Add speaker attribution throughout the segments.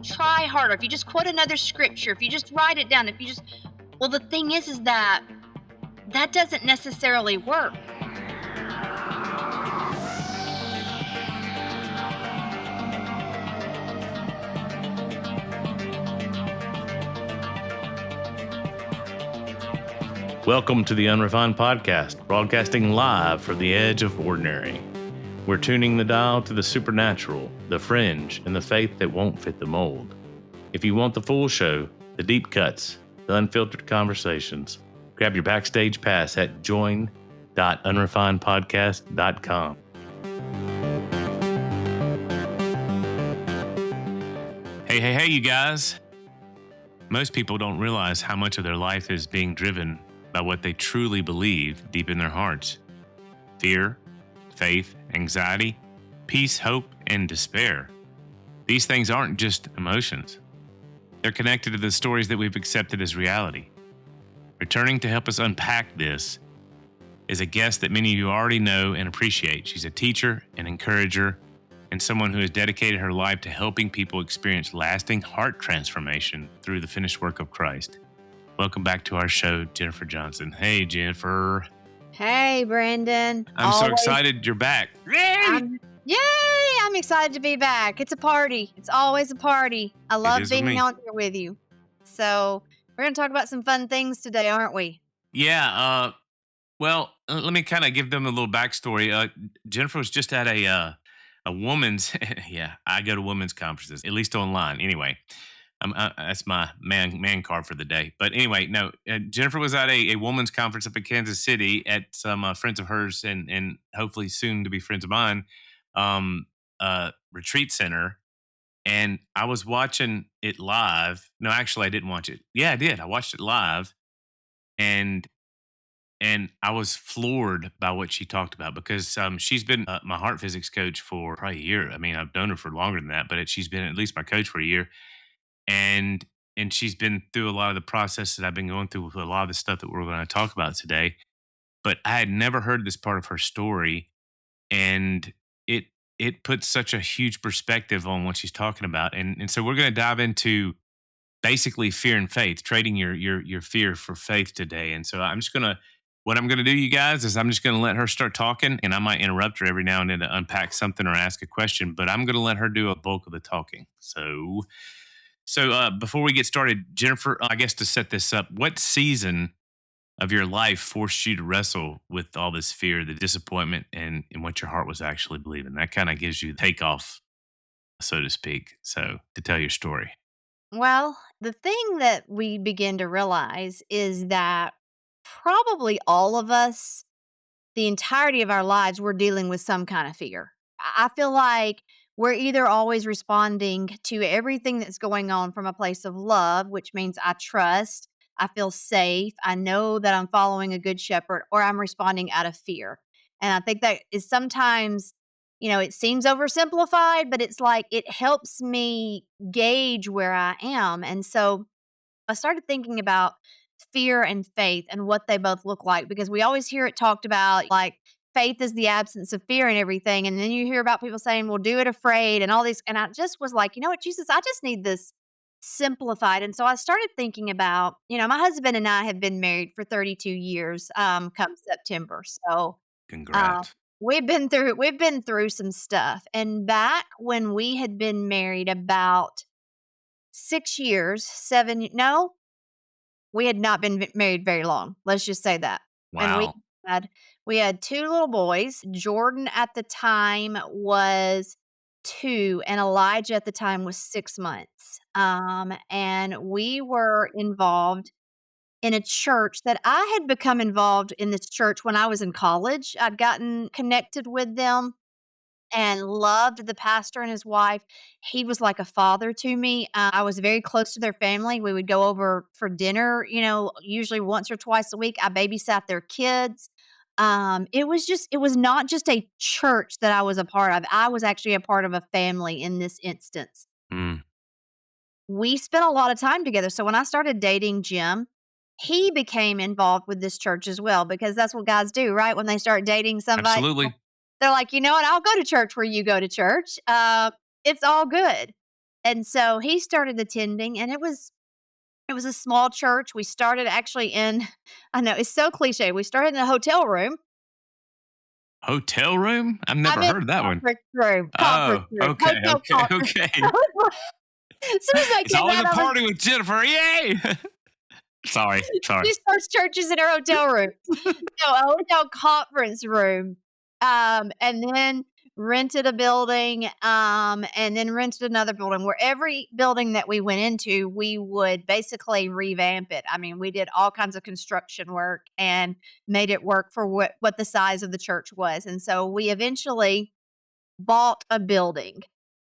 Speaker 1: try harder, if you just quote another scripture, if you just write it down, well, the thing is that doesn't necessarily work.
Speaker 2: Welcome to the Unrefined Podcast, broadcasting live from the edge of ordinary. We're tuning the dial to the supernatural, the fringe, and the faith that won't fit the mold. If you want the full show, the deep cuts, the unfiltered conversations, grab your backstage pass at join.unrefinedpodcast.com. Hey, you guys. Most people don't realize how much of their life is being driven by what they truly believe deep in their hearts. Fear, faith, anxiety, peace, hope, and despair. These things aren't just emotions. They're connected to the stories that we've accepted as reality. Returning to help us unpack this is a guest that many of you already know and appreciate. She's a teacher, an encourager, and someone who has dedicated her life to helping people experience lasting heart transformation through the finished work of Christ. Welcome back to our show, Jennifer Johnson. Hey, Jennifer.
Speaker 3: Hey, Brandon.
Speaker 2: I'm so excited you're back.
Speaker 3: Yay! I'm excited to be back. It's a party. It's always a party. I love being out here with you. So we're going to talk about some fun things today, aren't we?
Speaker 2: Yeah. Well, let me kind of give them a little backstory. Jennifer was just at a woman's, I go to women's conferences, at least online. Anyway, that's my man card for the day. But anyway, no, Jennifer was at a woman's conference up in Kansas City at some friends of hers and hopefully soon to be friends of mine, retreat center. And I was watching it live. No, actually, I didn't watch it. Yeah, I did. I watched it live. And I was floored by what she talked about because she's been my heart physics coach for probably a year. I mean, I've known her for longer than that, but she's been at least my coach for a year. And she's been through a lot of the process that I've been going through with a lot of the stuff that we're going to talk about today. But I had never heard this part of her story, and it puts such a huge perspective on what she's talking about. And so we're going to dive into basically fear and faith, trading your fear for faith today. And so what I'm going to do, you guys, is I'm just going to let her start talking, and I might interrupt her every now and then to unpack something or ask a question, but I'm going to let her do a bulk of the talking. So before we get started, Jennifer, I guess to set this up, what season of your life forced you to wrestle with all this fear, the disappointment, and what your heart was actually believing? That kind of gives you the takeoff, so to speak, so to tell your story.
Speaker 3: Well, the thing that we begin to realize is that probably all of us, the entirety of our lives, we're dealing with some kind of fear. I feel like we're either always responding to everything that's going on from a place of love, which means I trust, I feel safe, I know that I'm following a good shepherd, or I'm responding out of fear. And I think that is sometimes, it seems oversimplified, but it's like it helps me gauge where I am. And so I started thinking about fear and faith and what they both look like, because we always hear it talked about like faith is the absence of fear and everything. And then you hear about people saying, well, do it afraid and all these. And I just was like, you know what, Jesus, I just need this simplified. And so I started thinking about, my husband and I have been married for 32 years come September. So
Speaker 2: Congrats.
Speaker 3: we've been through some stuff. And back when we had been married about 6 years, we had not been married very long. Let's just say that.
Speaker 2: Wow.
Speaker 3: And we had 2 little boys. Jordan at the time was 2 and Elijah at the time was 6 months. And we were involved in a church that I had become involved in this church when I was in college. I'd gotten connected with them and loved the pastor and his wife. He was like a father to me. I was very close to their family. We would go over for dinner, usually once or twice a week. I babysat their kids. It was not just a church that I was a part of. I was actually a part of a family in this instance.
Speaker 2: Mm.
Speaker 3: We spent a lot of time together. So when I started dating Jim, he became involved with this church as well, because that's what guys do, right? When they start dating somebody,
Speaker 2: Absolutely.
Speaker 3: they're like, you know what? I'll go to church where you go to church. It's all good. And so he started attending, and it was a small church. We started actually in I know, it's so cliche. We started in a hotel room.
Speaker 2: Hotel room? I've
Speaker 3: I
Speaker 2: never
Speaker 3: meant
Speaker 2: heard that one.
Speaker 3: conference
Speaker 2: Oh,
Speaker 3: room,
Speaker 2: okay,
Speaker 3: hotel
Speaker 2: okay,
Speaker 3: conference
Speaker 2: okay.
Speaker 3: room. As soon as I
Speaker 2: It's
Speaker 3: came
Speaker 2: always
Speaker 3: out,
Speaker 2: a
Speaker 3: I was
Speaker 2: party with Jennifer. Yay! Sorry, sorry.
Speaker 3: she starts churches in her hotel room. No, a hotel conference room, and then rented a building, and then rented another building where every building that we went into, we would basically revamp it. I mean, we did all kinds of construction work and made it work for what the size of the church was. And so we eventually bought a building.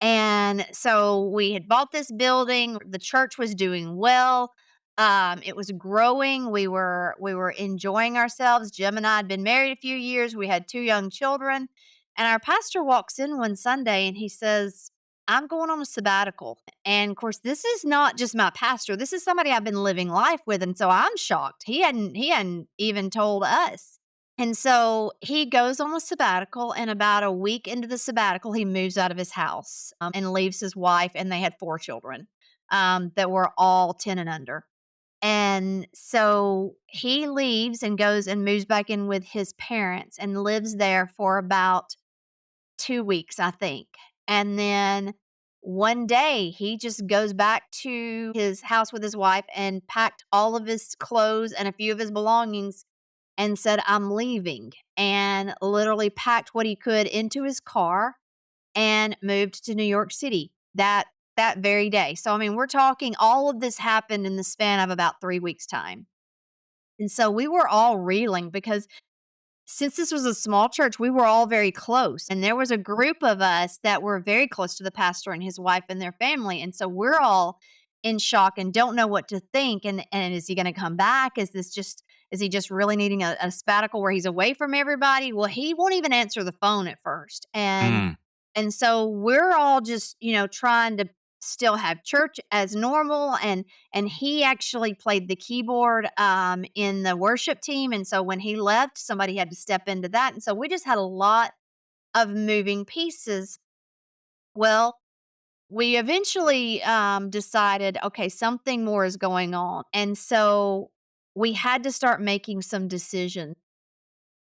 Speaker 3: And so we had bought this building. The church was doing well. It was growing. We were enjoying ourselves. Jim and I had been married a few years. We had 2 young children. And our pastor walks in one Sunday and he says, I'm going on a sabbatical. And of course, this is not just my pastor. This is somebody I've been living life with. And so I'm shocked. He hadn't even told us. And so he goes on a sabbatical, and about a week into the sabbatical, he moves out of his house, and leaves his wife, and they had 4 children, that were all 10 and under. And so he leaves and goes and moves back in with his parents and lives there for about 2 weeks, I think. And then one day he just goes back to his house with his wife and packed all of his clothes and a few of his belongings and said, I'm leaving, and literally packed what he could into his car and moved to New York City that very day. So I mean, we're talking all of this happened in the span of about 3 weeks time. And so we were all reeling because since this was a small church, we were all very close. And there was a group of us that were very close to the pastor and his wife and their family. And so we're all in shock and don't know what to think. And is he going to come back? Is he just really needing a sabbatical where he's away from everybody? Well, he won't even answer the phone at first.
Speaker 2: Mm.
Speaker 3: And so we're all just, trying to still have church as normal, and he actually played the keyboard in the worship team, and so when he left, somebody had to step into that, and so we just had a lot of moving pieces. Well, we eventually decided, okay, something more is going on, and so we had to start making some decisions.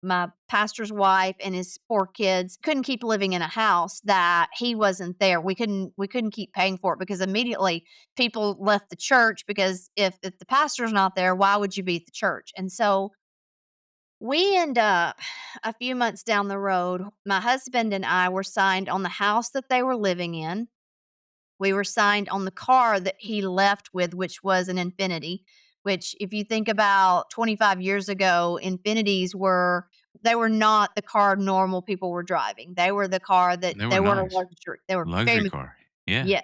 Speaker 3: My pastor's wife and his 4 kids couldn't keep living in a house that he wasn't there. We couldn't keep paying for it because immediately people left the church because if the pastor's not there, why would you be at the church? And so we end up a few months down the road, my husband and I were signed on the house that they were living in. We were signed on the car that he left with, which was an Infinity, which if you think about 25 years ago, Infinities were not the car normal people were driving. They were the car that
Speaker 2: They were
Speaker 3: they weren't a
Speaker 2: nice.
Speaker 3: luxury. They were very
Speaker 2: Luxury car. Yeah.
Speaker 3: yes.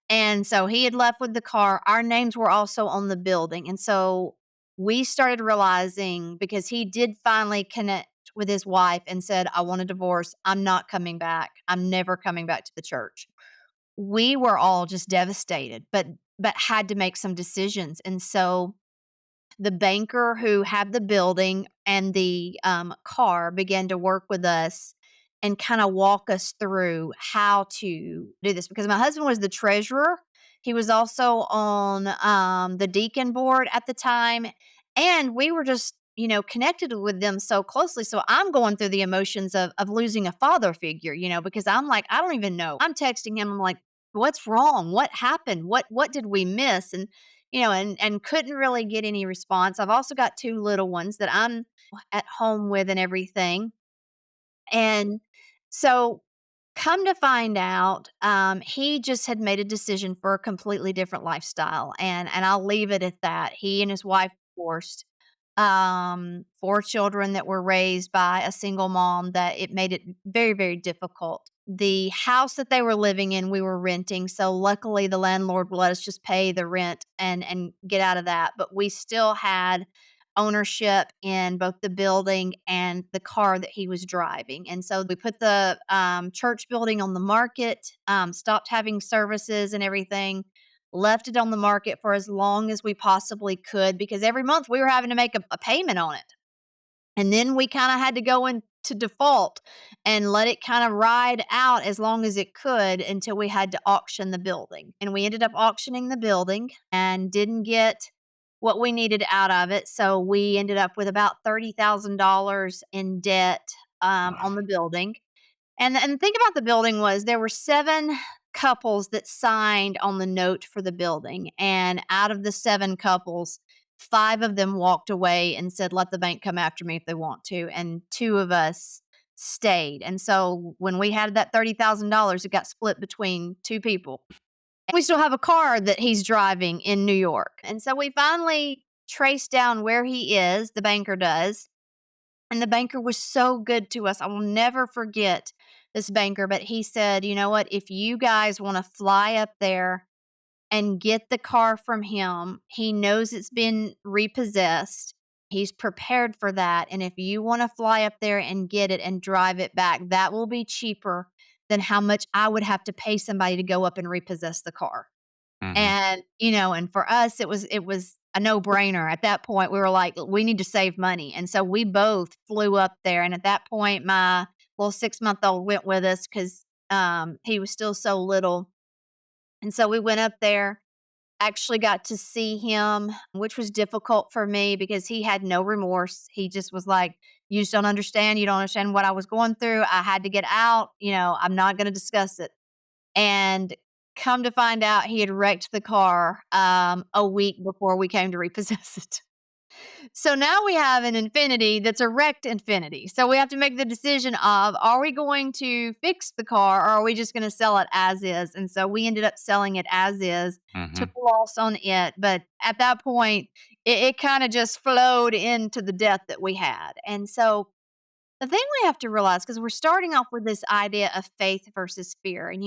Speaker 3: And so he had left with the car. Our names were also on the building. And so we started realizing because he did finally connect with his wife and said, I want a divorce. I'm not coming back. I'm never coming back to the church. We were all just devastated, but had to make some decisions. And so the banker who had the building and the car began to work with us and kind of walk us through how to do this because my husband was the treasurer. He was also on the deacon board at the time. And we were just, connected with them so closely. So I'm going through the emotions of losing a father figure, because I'm like, I don't even know. I'm texting him. I'm like, what's wrong? What happened? What did we miss? And couldn't really get any response. I've also got 2 little ones that I'm at home with and everything. And so come to find out, he just had made a decision for a completely different lifestyle, and I'll leave it at that. He and his wife divorced, 4 children that were raised by a single mom that it made it very, very difficult. The house that they were living in, we were renting, so luckily the landlord let us just pay the rent and get out of that, but we still had ownership in both the building and the car that he was driving, and so we put the, church building on the market, stopped having services and everything, left it on the market for as long as we possibly could because every month we were having to make a payment on it. And then we kinda had to go into default and let it kind of ride out as long as it could until we had to auction the building. And we ended up auctioning the building and didn't get what we needed out of it. So we ended up with about $30,000 in debt on the building. And the thing about the building was there were 7 couples that signed on the note for the building, and out of the 7 couples, 5 of them walked away and said, "Let the bank come after me if they want to," and 2 of us stayed. And so when we had that $30,000, it got split between 2 people. We still have a car that he's driving in New York. And so we finally traced down where he is, the banker does, and the banker was so good to us. I will never forget this banker, but he said, "You know what? If you guys want to fly up there and get the car from him, he knows it's been repossessed. He's prepared for that. And if you want to fly up there and get it and drive it back, that will be cheaper than how much I would have to pay somebody to go up and repossess the car."
Speaker 2: Mhm.
Speaker 3: And, and for us, it was a no-brainer. At that point, we were like, we need to save money. And so we both flew up there. And at that point, my little 6-month-old went with us because he was still so little. And so we went up there, actually got to see him, which was difficult for me because he had no remorse. He just was like, "You just don't understand. You don't understand what I was going through. I had to get out. I'm not going to discuss it." And come to find out, he had wrecked the car a week before we came to repossess it. So now we have an Infinity that's a wrecked Infinity. So we have to make the decision of, are we going to fix the car or are we just going to sell it as is? And so we ended up selling it as is, took
Speaker 2: Mhm.
Speaker 3: a loss on it. But at that point, it kind of just flowed into the debt that we had. And so the thing we have to realize, because we're starting off with this idea of faith versus fear. And,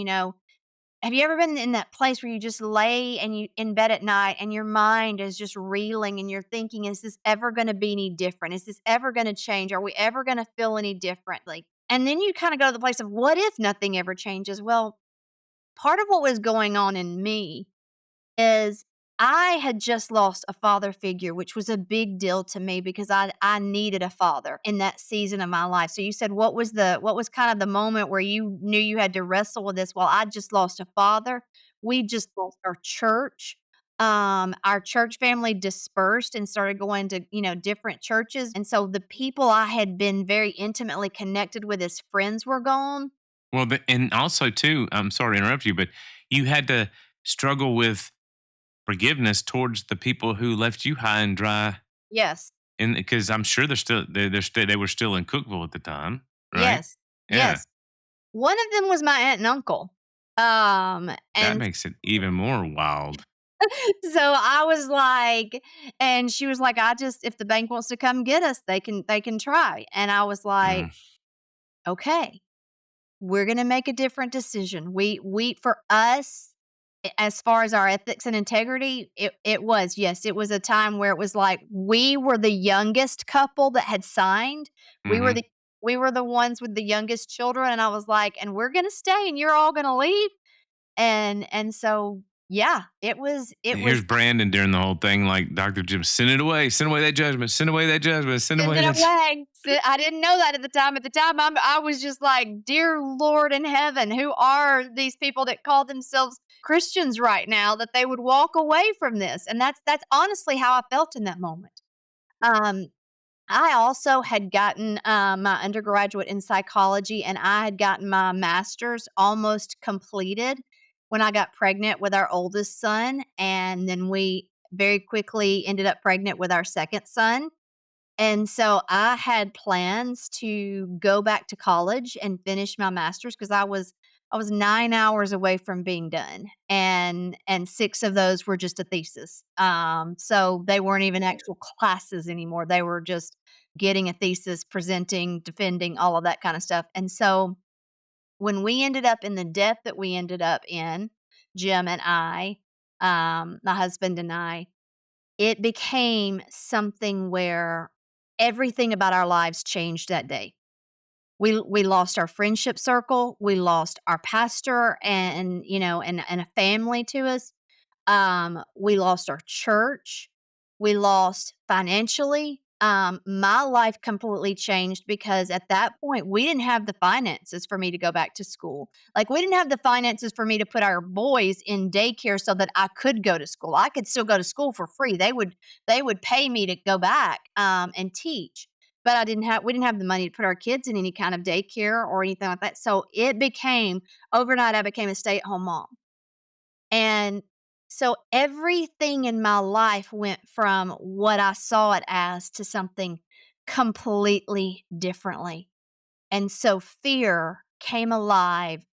Speaker 3: have you ever been in that place where you just lay and you in bed at night and your mind is just reeling and you're thinking, is this ever going to be any different? Is this ever going to change? Are we ever going to feel any differently? And then you kind of go to the place of, what if nothing ever changes? Well, part of what was going on in me is I had just lost a father figure, which was a big deal to me because I needed a father in that season of my life. So you said, what was kind of the moment where you knew you had to wrestle with this? Well, I just lost a father. We just lost our church. Our church family dispersed and started going to, different churches. And so the people I had been very intimately connected with as friends were gone.
Speaker 2: Well, and also too, I'm sorry to interrupt you, but you had to struggle with forgiveness towards the people who left you high and dry,
Speaker 3: Yes.
Speaker 2: and because I'm sure they were still in Cookville at the time, right?
Speaker 3: Yes.
Speaker 2: Yeah,
Speaker 3: Yes. One of them was my aunt and uncle.
Speaker 2: that
Speaker 3: And
Speaker 2: makes it even more wild.
Speaker 3: so I was like, and she was like, if the bank wants to come get us, they can try. And I was like,
Speaker 2: Mm.
Speaker 3: okay, we're gonna make a different decision. We for us, as far as our ethics and integrity, it was a time where it was like we were the youngest couple that had signed. We were
Speaker 2: Mhm.
Speaker 3: the we were the ones with the youngest children, and I was like, and we're gonna stay, and you're all gonna leave. And so, yeah, it was
Speaker 2: Here's Brandon during the whole thing, like Dr. Jim, send away that judgment, send away that judgment, send
Speaker 3: send
Speaker 2: away
Speaker 3: it
Speaker 2: that.
Speaker 3: away. I didn't know that at the time. At the time, I was just like, "Dear Lord in heaven, who are these people that call themselves Christians right now that they would walk away from this?" And that's honestly how I felt in that moment. Um, I also had gotten my undergraduate in psychology, and I had gotten my master's almost completed when I got pregnant with our oldest son. And then we very quickly ended up pregnant with our second son. And so I had plans to go back to college and finish my master's because I was 9 hours away from being done, and 6 of those were just a thesis. So they weren't even actual classes anymore. They were just getting a thesis, presenting, defending, all of that kind of stuff. And so when we ended up in the debt that we ended up in, Jim and I, my husband and I, it became something where everything about our lives changed that day. We lost our friendship circle, we lost our pastor and a family to us. We lost our church, we lost financially, my life completely changed because at that point, we didn't have the finances for me to go back to school. Like, we didn't have the finances for me to put our boys in daycare so that I could go to school. I could still go to school for free. They would pay me to go back, and teach. But we didn't have the money to put our kids in any kind of daycare or anything like that. So it became overnight, I became a stay-at-home mom. And so everything in my life went from what I saw it as to something completely differently. And so fear came alive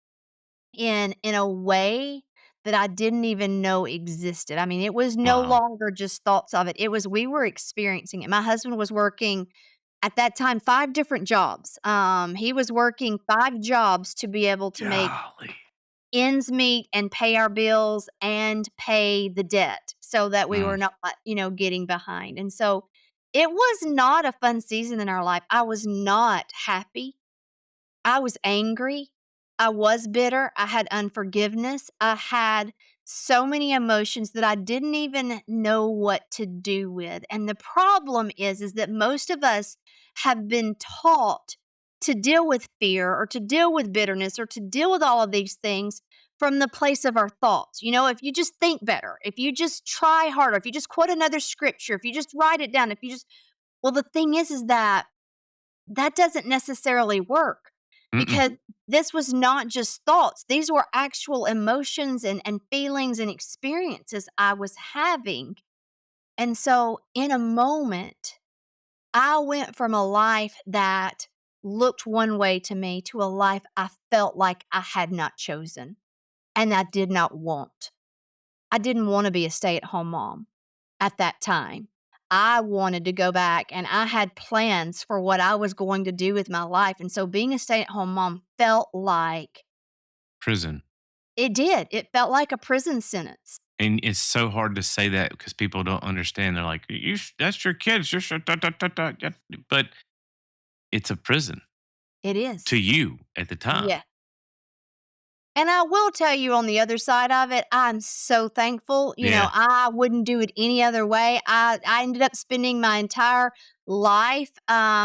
Speaker 3: in a way that I didn't even know existed. I mean, it was no
Speaker 2: Wow.
Speaker 3: longer just thoughts of it. It was we were experiencing it. My husband was working at that time 5 different jobs. He was working 5 jobs to be able to make
Speaker 2: Golly.
Speaker 3: ends meet and pay our bills and pay the debt so that we
Speaker 2: Mm.
Speaker 3: were not, getting behind. And so it was not a fun season in our life. I was not happy. I was angry. I was bitter. I had unforgiveness. I had so many emotions that I didn't even know what to do with. And the problem is that most of us have been taught to deal with fear or to deal with bitterness or to deal with all of these things from the place of our thoughts. If you just think better, if you just try harder, if you just quote another scripture, if you just write it down, if you just well, the thing is that doesn't necessarily work
Speaker 2: Mm-mm.
Speaker 3: because this was not just thoughts. These were actual emotions and feelings and experiences I was having. And so, in a moment, I went from a life that looked one way to me to a life I felt like I had not chosen and I did not want. I didn't want to be a stay at home mom at that time. I wanted to go back and I had plans for what I was going to do with my life. And so being a stay at home mom felt like
Speaker 2: Prison.
Speaker 3: it did. It felt like a prison sentence.
Speaker 2: And it's so hard to say that because people don't understand. They're like, that's your kids. Da, da, da, da, da." But it's a prison
Speaker 3: It is.
Speaker 2: to you at the time.
Speaker 3: Yeah. And I will tell you on the other side of it, I'm so thankful.
Speaker 2: Yeah.
Speaker 3: I wouldn't do it any other way. I ended up spending my entire life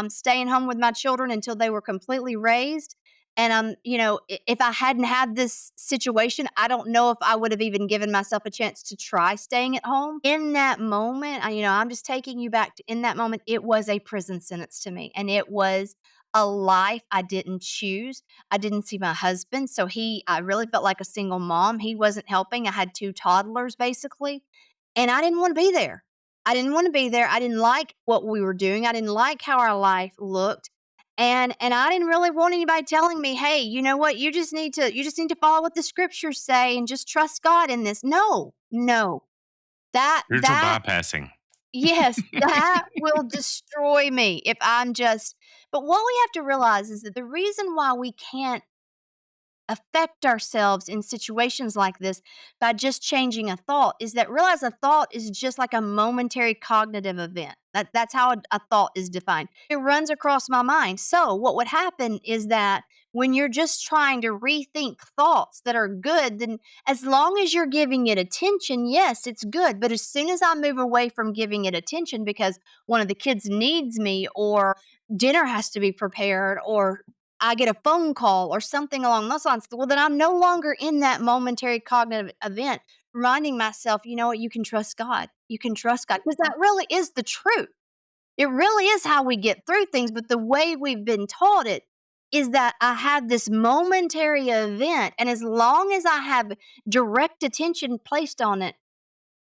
Speaker 3: staying home with my children until they were completely raised. And if I hadn't had this situation, I don't know if I would have even given myself a chance to try staying at home. In that moment, I'm just taking you back to in that moment, it was a prison sentence to me, and it was a life I didn't choose. I didn't see my husband, so I really felt like a single mom. He wasn't helping. I had 2 toddlers basically, and I didn't wanna be there. I didn't wanna be there. I didn't like what we were doing. I didn't like how our life looked, and I didn't really want anybody telling me, "Hey, you know what? You just need to follow what the scriptures say and just trust God in this." No, no. That
Speaker 2: Spiritual
Speaker 3: that
Speaker 2: bypassing.
Speaker 3: Yes, that will destroy me if I'm just but what we have to realize is that the reason why we can't affect ourselves in situations like this by just changing a thought is that realize a thought is just like a momentary cognitive event. That's how a thought is defined. It runs across my mind. So, what would happen is that when you're just trying to rethink thoughts that are good, then as long as you're giving it attention, yes, it's good. But as soon as I move away from giving it attention because one of the kids needs me, or dinner has to be prepared, or I get a phone call or something along those lines, well, then I'm no longer in that momentary cognitive event, reminding myself, you know what, you can trust God. You can trust God. Because that really is the truth. It really is how we get through things. But the way we've been taught it is that I have this momentary event. And as long as I have direct attention placed on it,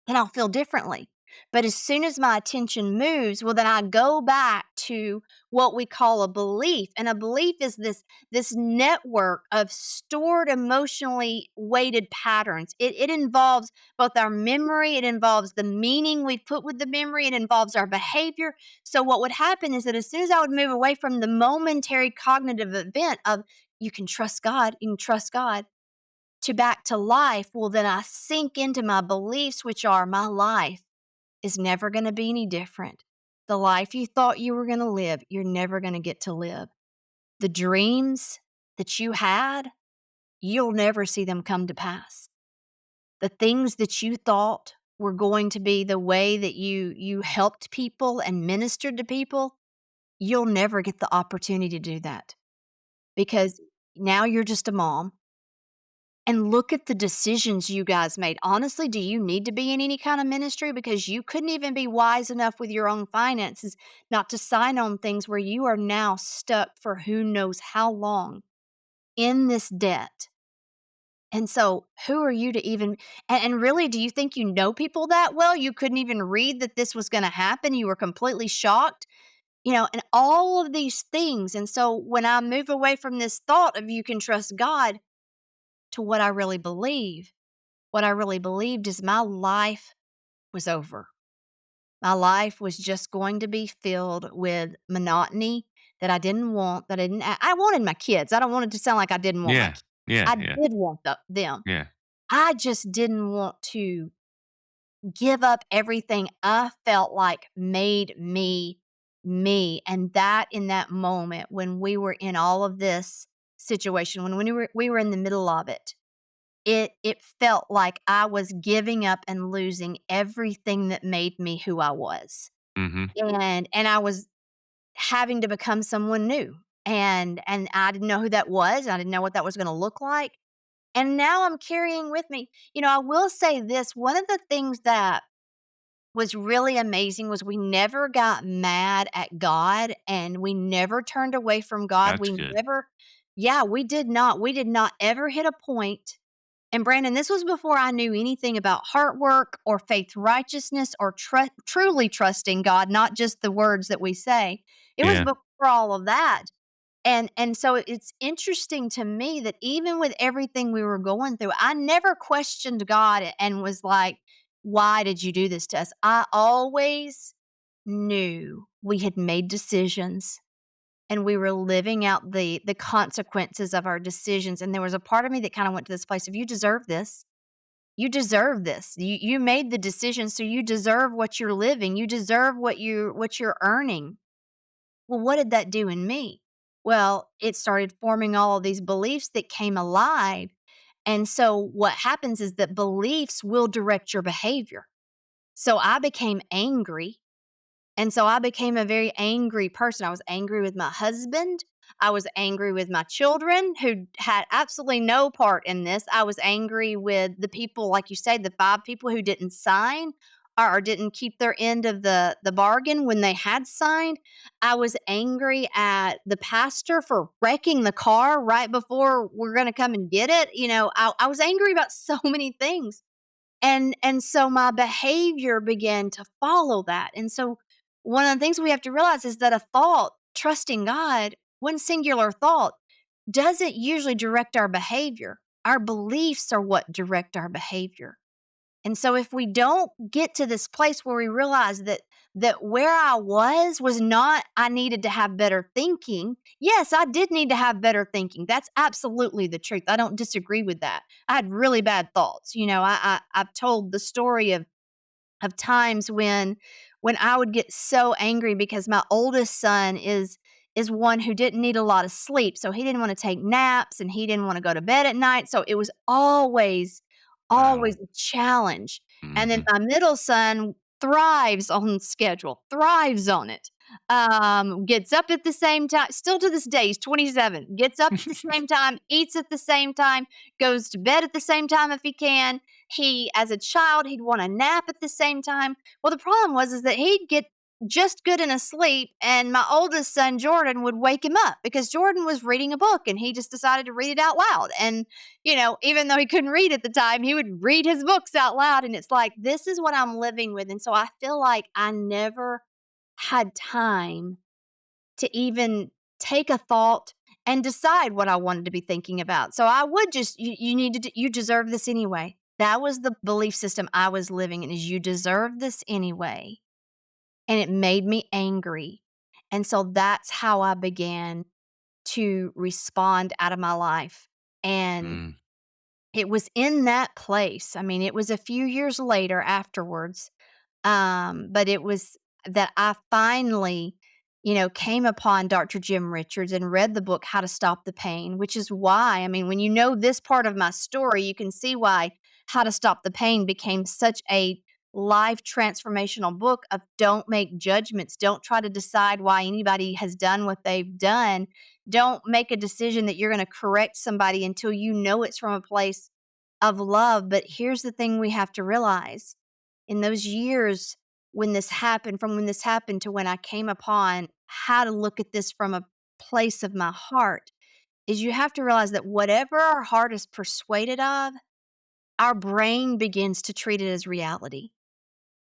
Speaker 3: then I'll feel differently. But as soon as my attention moves, well, then I go back to what we call a belief. And a belief is this network of stored emotionally weighted patterns. It involves both our memory, it involves the meaning we put with the memory, it involves our behavior. So what would happen is that as soon as I would move away from the momentary cognitive event of you can trust God, you can trust God, to back to life, well, then I sink into my beliefs, which are my life is never going to be any different. The life you thought you were going to live, you're never going to get to live. The dreams that you had, you'll never see them come to pass. The things that you thought were going to be the way that you helped people and ministered to people, you'll never get the opportunity to do that because now you're just a mom. And look at the decisions you guys made. Honestly, do you need to be in any kind of ministry? Because you couldn't even be wise enough with your own finances not to sign on things where you are now stuck for who knows how long in this debt. And so, who are you to even, and really, do you think you know people that well? You couldn't even read that this was going to happen. You were completely shocked, and all of these things. And so, when I move away from this thought of you can trust God to what I really believe, what I really believed is my life was over. My life was just going to be filled with monotony that I didn't want, that I wanted my kids. I don't want it to sound like I didn't want my
Speaker 2: Yeah.
Speaker 3: kids.
Speaker 2: Yeah.
Speaker 3: I
Speaker 2: Yeah.
Speaker 3: did want them.
Speaker 2: Yeah.
Speaker 3: I just didn't want to give up everything I felt like made me me. And that in that moment when we were in all of this situation, when we were in the middle of it, it felt like I was giving up and losing everything that made me who I was.
Speaker 2: Mm-hmm.
Speaker 3: And I was having to become someone new. And I didn't know who that was. I didn't know what that was going to look like. And now I'm carrying with me. I will say this, one of the things that was really amazing was we never got mad at God and we never turned away from God.
Speaker 2: That's
Speaker 3: We
Speaker 2: good.
Speaker 3: never Yeah, we did not. We did not ever hit a point. And Brandon, this was before I knew anything about heart work or faith righteousness or truly trusting God, not just the words that we say. It was
Speaker 2: Yeah.
Speaker 3: before all of that. And so it's interesting to me that even with everything we were going through, I never questioned God and was like, "Why did you do this to us?" I always knew we had made decisions and we were living out the consequences of our decisions. And there was a part of me that kind of went to this place of, "You deserve this. You deserve this. You made the decision, so you deserve what you're living. You deserve what you're earning." Well, what did that do in me? Well, it started forming all of these beliefs that came alive. And so what happens is that beliefs will direct your behavior. So I became angry, and so I became a very angry person. I was angry with my husband. I was angry with my children who had absolutely no part in this. I was angry with the people, like you say, the 5 people who didn't sign or didn't keep their end of the bargain when they had signed. I was angry at the pastor for wrecking the car right before we're going to come and get it. I was angry about so many things. And so my behavior began to follow that. And so one of the things we have to realize is that a thought, trusting God, one singular thought, doesn't usually direct our behavior. Our beliefs are what direct our behavior. And so if we don't get to this place where we realize that where I was not I needed to have better thinking. Yes, I did need to have better thinking. That's absolutely the truth. I don't disagree with that. I had really bad thoughts. I've told the story of times when I would get so angry because my oldest son is one who didn't need a lot of sleep. So he didn't want to take naps and he didn't want to go to bed at night. So it was
Speaker 2: Wow.
Speaker 3: always a challenge. And then
Speaker 2: Mm-hmm.
Speaker 3: my middle son thrives on schedule, thrives on it. Gets up at the same time, still to this day, he's 27, gets up at the same time, eats at the same time, goes to bed at the same time if he can. As a child, he'd want a nap at the same time. Well, the problem was is that he'd get just good in a sleep, and my oldest son, Jordan, would wake him up because Jordan was reading a book and he just decided to read it out loud. And, even though he couldn't read at the time, he would read his books out loud. And it's like, this is what I'm living with. And so I feel like I never had time to even take a thought and decide what I wanted to be thinking about. So I would just, you need to, you deserve this anyway. That was the belief system I was living in, is you deserve this anyway. And it made me angry. And so that's how I began to respond out of my life. And
Speaker 2: Mm.
Speaker 3: it was in that place. I mean, it was a few years later afterwards, but it was that I finally, came upon Dr. Jim Richards and read the book, How to Stop the Pain, which is why, I mean, when you know this part of my story, you can see why How to Stop the Pain became such a life transformational book of don't make judgments. Don't try to decide why anybody has done what they've done. Don't make a decision that you're going to correct somebody until you know it's from a place of love. But here's the thing we have to realize in those years when this happened, from when this happened to when I came upon how to look at this from a place of my heart, is you have to realize that whatever our heart is persuaded of, our brain begins to treat it as reality.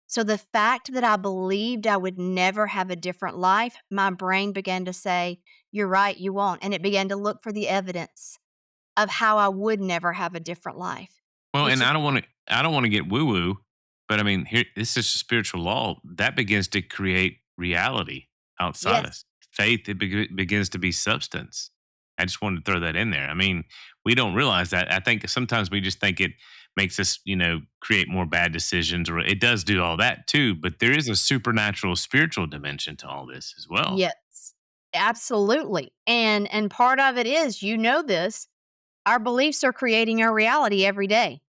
Speaker 3: So the fact that I believed I would never have a different life, my brain began to say, you're right, you won't. And it began to look for the evidence of how I would never have a different life,
Speaker 2: Well,
Speaker 3: which
Speaker 2: and
Speaker 3: is,
Speaker 2: I don't want to get woo woo, but I mean, here this is a spiritual law that begins to create reality outside
Speaker 3: yes,
Speaker 2: us. Faith begins to be substance. I just wanted to throw that in there. I mean, we don't realize that. I think sometimes we just think it makes us, create more bad decisions, or it does do all that too. But there is a supernatural, spiritual dimension to all this as well.
Speaker 3: yes, absolutely. And part of it is, this, our beliefs are creating our reality every day.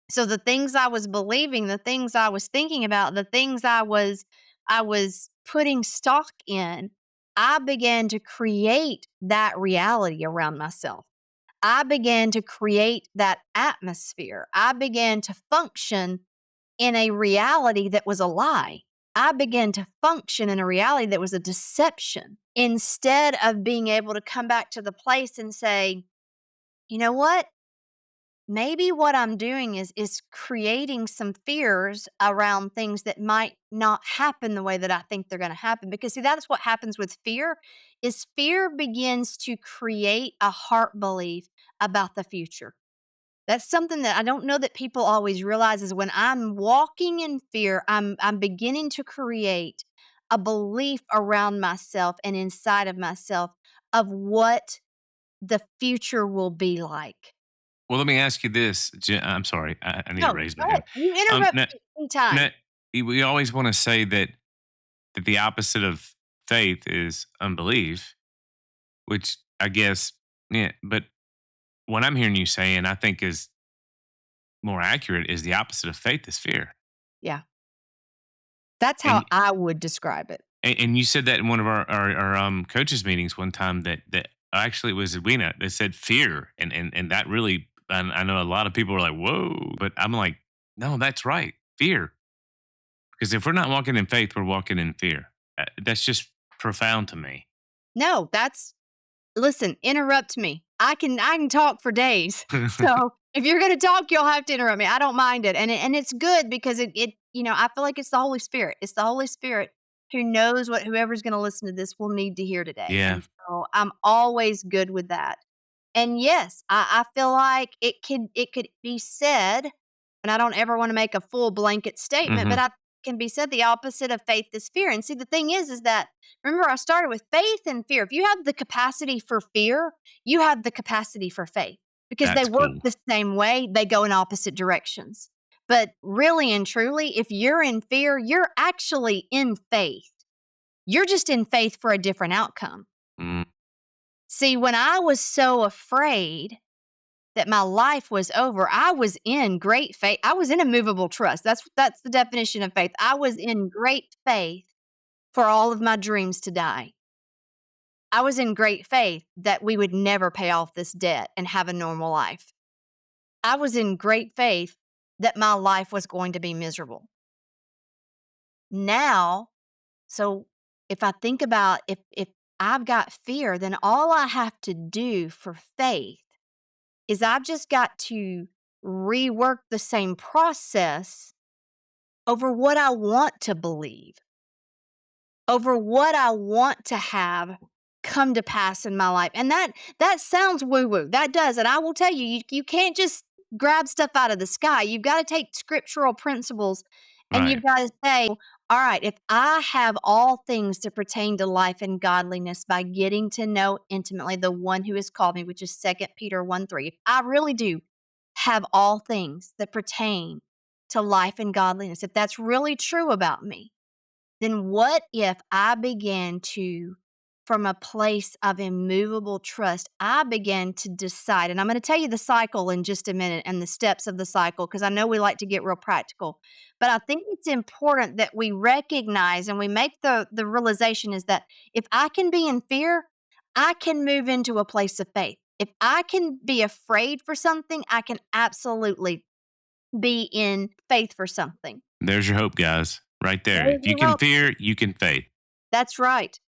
Speaker 3: So the things I was believing, the things I was thinking about, the things I was putting stock in, I began to create that reality around myself. I began to create that atmosphere. I began to function in a reality that was a lie. I began to function in a reality that was a deception instead of being able to come back to the place and say, you know what? Maybe what I'm doing is creating some fears around things that might not happen the way that I think they're going to happen. Because see, that's what happens with fear, is fear begins to create a heart belief about the future. That's something that I don't know that people always realize, is when I'm walking in fear, I'm beginning to create a belief around myself and inside of myself of what the future will be like.
Speaker 2: Well, let me ask you this. I'm sorry, I need to
Speaker 3: No,
Speaker 2: raise
Speaker 3: go
Speaker 2: my
Speaker 3: ahead.
Speaker 2: hand.
Speaker 3: You
Speaker 2: Um,
Speaker 3: interrupt
Speaker 2: now,
Speaker 3: me anytime.
Speaker 2: now, we always want to say that the opposite of faith is unbelief, which I guess, yeah. But what I'm hearing you saying, I think is more accurate, is the opposite of faith is fear.
Speaker 3: Yeah. That's how
Speaker 2: And
Speaker 3: I would describe it.
Speaker 2: and you said that in one of our coaches meetings one time that actually it was Edwina that said fear, and that really, I know a lot of people are like whoa, but I'm like no, that's right, fear. Because if we're not walking in faith, we're walking in fear. That's just profound to me.
Speaker 3: No, that's listen, interrupt me. I can talk for days. So, if you're gonna talk, you'll have to interrupt me. I don't mind it. And it's good because I feel like it's the Holy Spirit. It's the Holy Spirit who knows what whoever's gonna listen to this will need to hear today.
Speaker 2: Yeah.
Speaker 3: And so I'm always good with that. And yes, I feel like it could be said, and I don't ever want to make a full blanket statement, but
Speaker 2: Hmm.
Speaker 3: I can be said the opposite of faith is fear. And see, the thing is that remember I started with faith and fear. If you have the capacity for fear, you have the capacity for faith because they
Speaker 2: That's
Speaker 3: work
Speaker 2: cool.
Speaker 3: the same way. They go in opposite directions. But really and truly, if you're in fear, you're actually in faith. You're just in faith for a different outcome.
Speaker 2: Mm.
Speaker 3: See, when I was so afraid that my life was over, I was in great faith. I was in a movable trust. That's the definition of faith. I was in great faith for all of my dreams to die. I was in great faith that we would never pay off this debt and have a normal life. I was in great faith that my life was going to be miserable. Now, so if I think about if I've got fear, then all I have to do for faith is I've just got to rework the same process over what I want to believe, over what I want to have come to pass in my life. And that sounds woo-woo. That does. And I will tell you, you can't just grab stuff out of the sky. You've got to take scriptural principles and
Speaker 2: Right.
Speaker 3: you've got to say, all right, if I have all things to pertain to life and godliness by getting to know intimately the one who has called me, which is 2 Peter 1:3, if I really do have all things that pertain to life and godliness, if that's really true about me, then what if I began to from a place of immovable trust, I began to decide, and I'm going to tell you the cycle in just a minute and the steps of the cycle, because I know we like to get real practical. But I think it's important that we recognize and we make the realization is that if I can be in fear, I can move into a place of faith. If I can be afraid for something, I can absolutely be in faith for something.
Speaker 2: There's your hope, guys. Right there.
Speaker 3: There's
Speaker 2: If you
Speaker 3: your
Speaker 2: can
Speaker 3: hope.
Speaker 2: fear, you can faith.
Speaker 3: That's right.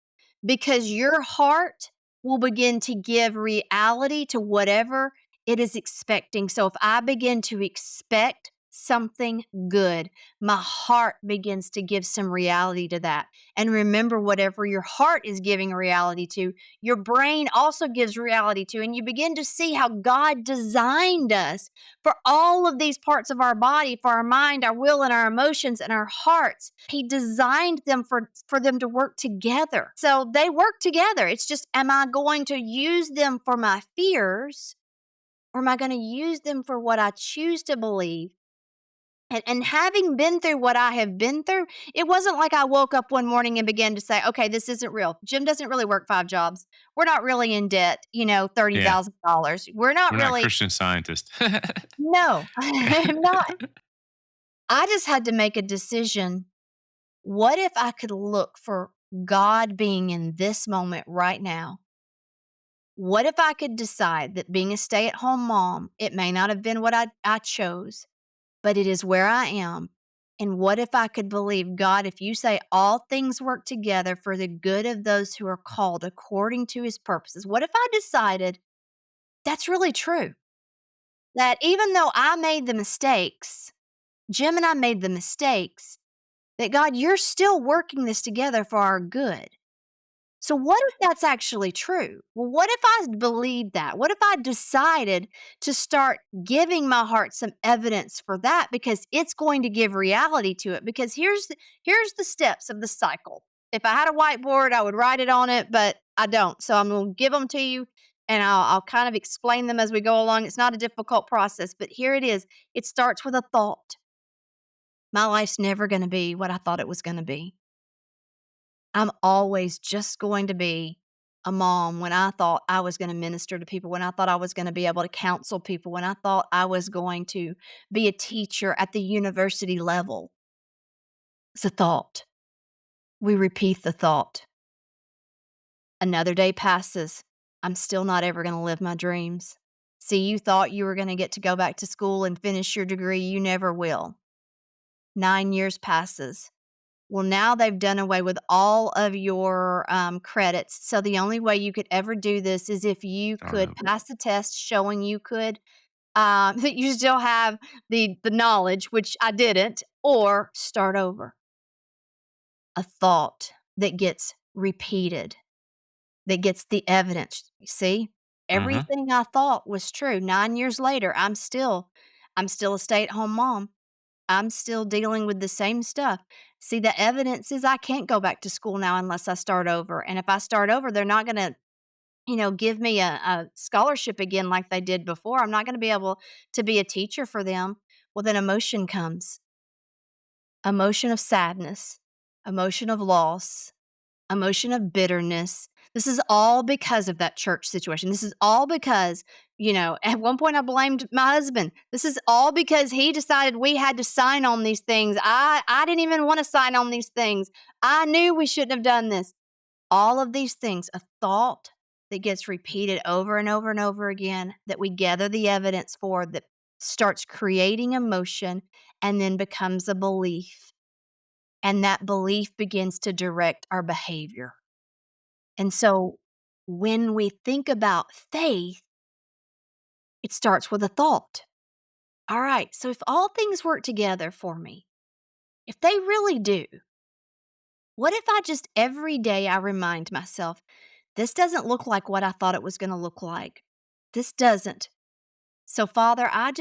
Speaker 3: Because your heart will begin to give reality to whatever it is expecting. So if I begin to expect something good, my heart begins to give some reality to that. And remember, whatever your heart is giving reality to, your brain also gives reality to. And you begin to see how God designed us for all of these parts of our body, for our mind, our will, and our emotions and our hearts. He designed them for them to work together. So they work together. It's just, am I going to use them for my fears, or am I going to use them for what I choose to believe? And having been through what I have been through, it wasn't like I woke up one morning and began to say, okay, this isn't real. Jim doesn't really work 5 jobs. We're not really in debt,
Speaker 2: Yeah.
Speaker 3: $30,000. We're not
Speaker 2: We're not
Speaker 3: really,
Speaker 2: Christian scientists.
Speaker 3: no, I'm not. I just had to make a decision. What if I could look for God being in this moment right now? What if I could decide that being a stay at home mom, it may not have been what I chose, but it is where I am. And what if I could believe, God, if you say all things work together for the good of those who are called according to his purposes? What if I decided that's really true? That even though I made the mistakes, Jim and I made the mistakes, that God, you're still working this together for our good. So what if that's actually true? Well, what if I believed that? What if I decided to start giving my heart some evidence for that, because it's going to give reality to it? Because here's the steps of the cycle. If I had a whiteboard, I would write it on it, but I don't. So I'm going to give them to you, and I'll kind of explain them as we go along. It's not a difficult process, but here it is. It starts with a thought. My life's never going to be what I thought it was going to be. I'm always just going to be a mom when I thought I was going to minister to people, when I thought I was going to be able to counsel people, when I thought I was going to be a teacher at the university level. It's a thought. We repeat the thought. Another day passes. I'm still not ever going to live my dreams. See, you thought you were going to get to go back to school and finish your degree. You never will. 9 years passes. Well, now they've done away with all of your credits. So the only way you could ever do this is if you
Speaker 2: Start
Speaker 3: could
Speaker 2: over.
Speaker 3: pass a test showing you could, that you still have the knowledge, which I didn't, or start over. A thought that gets repeated, that gets the evidence. You see, everything I thought was true. 9 years later, I'm still a stay-at-home mom. I'm still dealing with the same stuff. See, the evidence is I can't go back to school now unless I start over. And if I start over, they're not going to, give me a scholarship again like they did before. I'm not going to be able to be a teacher for them. Well, then emotion comes. Emotion of sadness, emotion of loss, emotion of bitterness. This is all because of that church situation. This is all because, at one point I blamed my husband. This is all because he decided we had to sign on these things. I didn't even want to sign on these things. I knew we shouldn't have done this. All of these things, a thought that gets repeated over and over and over again, that we gather the evidence for, that starts creating emotion and then becomes a belief. And that belief begins to direct our behavior. And so when we think about faith, it starts with a thought. All right, so if all things work together for me, if they really do, what if I just every day I remind myself, this doesn't look like what I thought it was going to look like. This doesn't. So, Father, I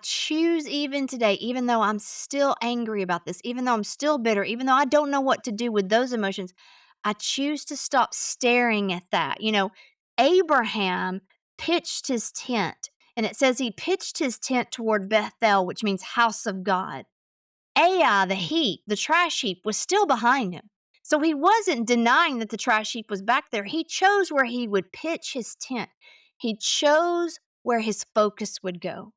Speaker 3: choose even today, even though I'm still angry about this, even though I'm still bitter, even though I don't know what to do with those emotions, I choose to stop staring at that. Abraham pitched his tent, and it says he pitched his tent toward Bethel, which means house of God. Ai, the heap, the trash heap, was still behind him. So he wasn't denying that the trash heap was back there. He chose where he would pitch his tent. He chose where his focus would go.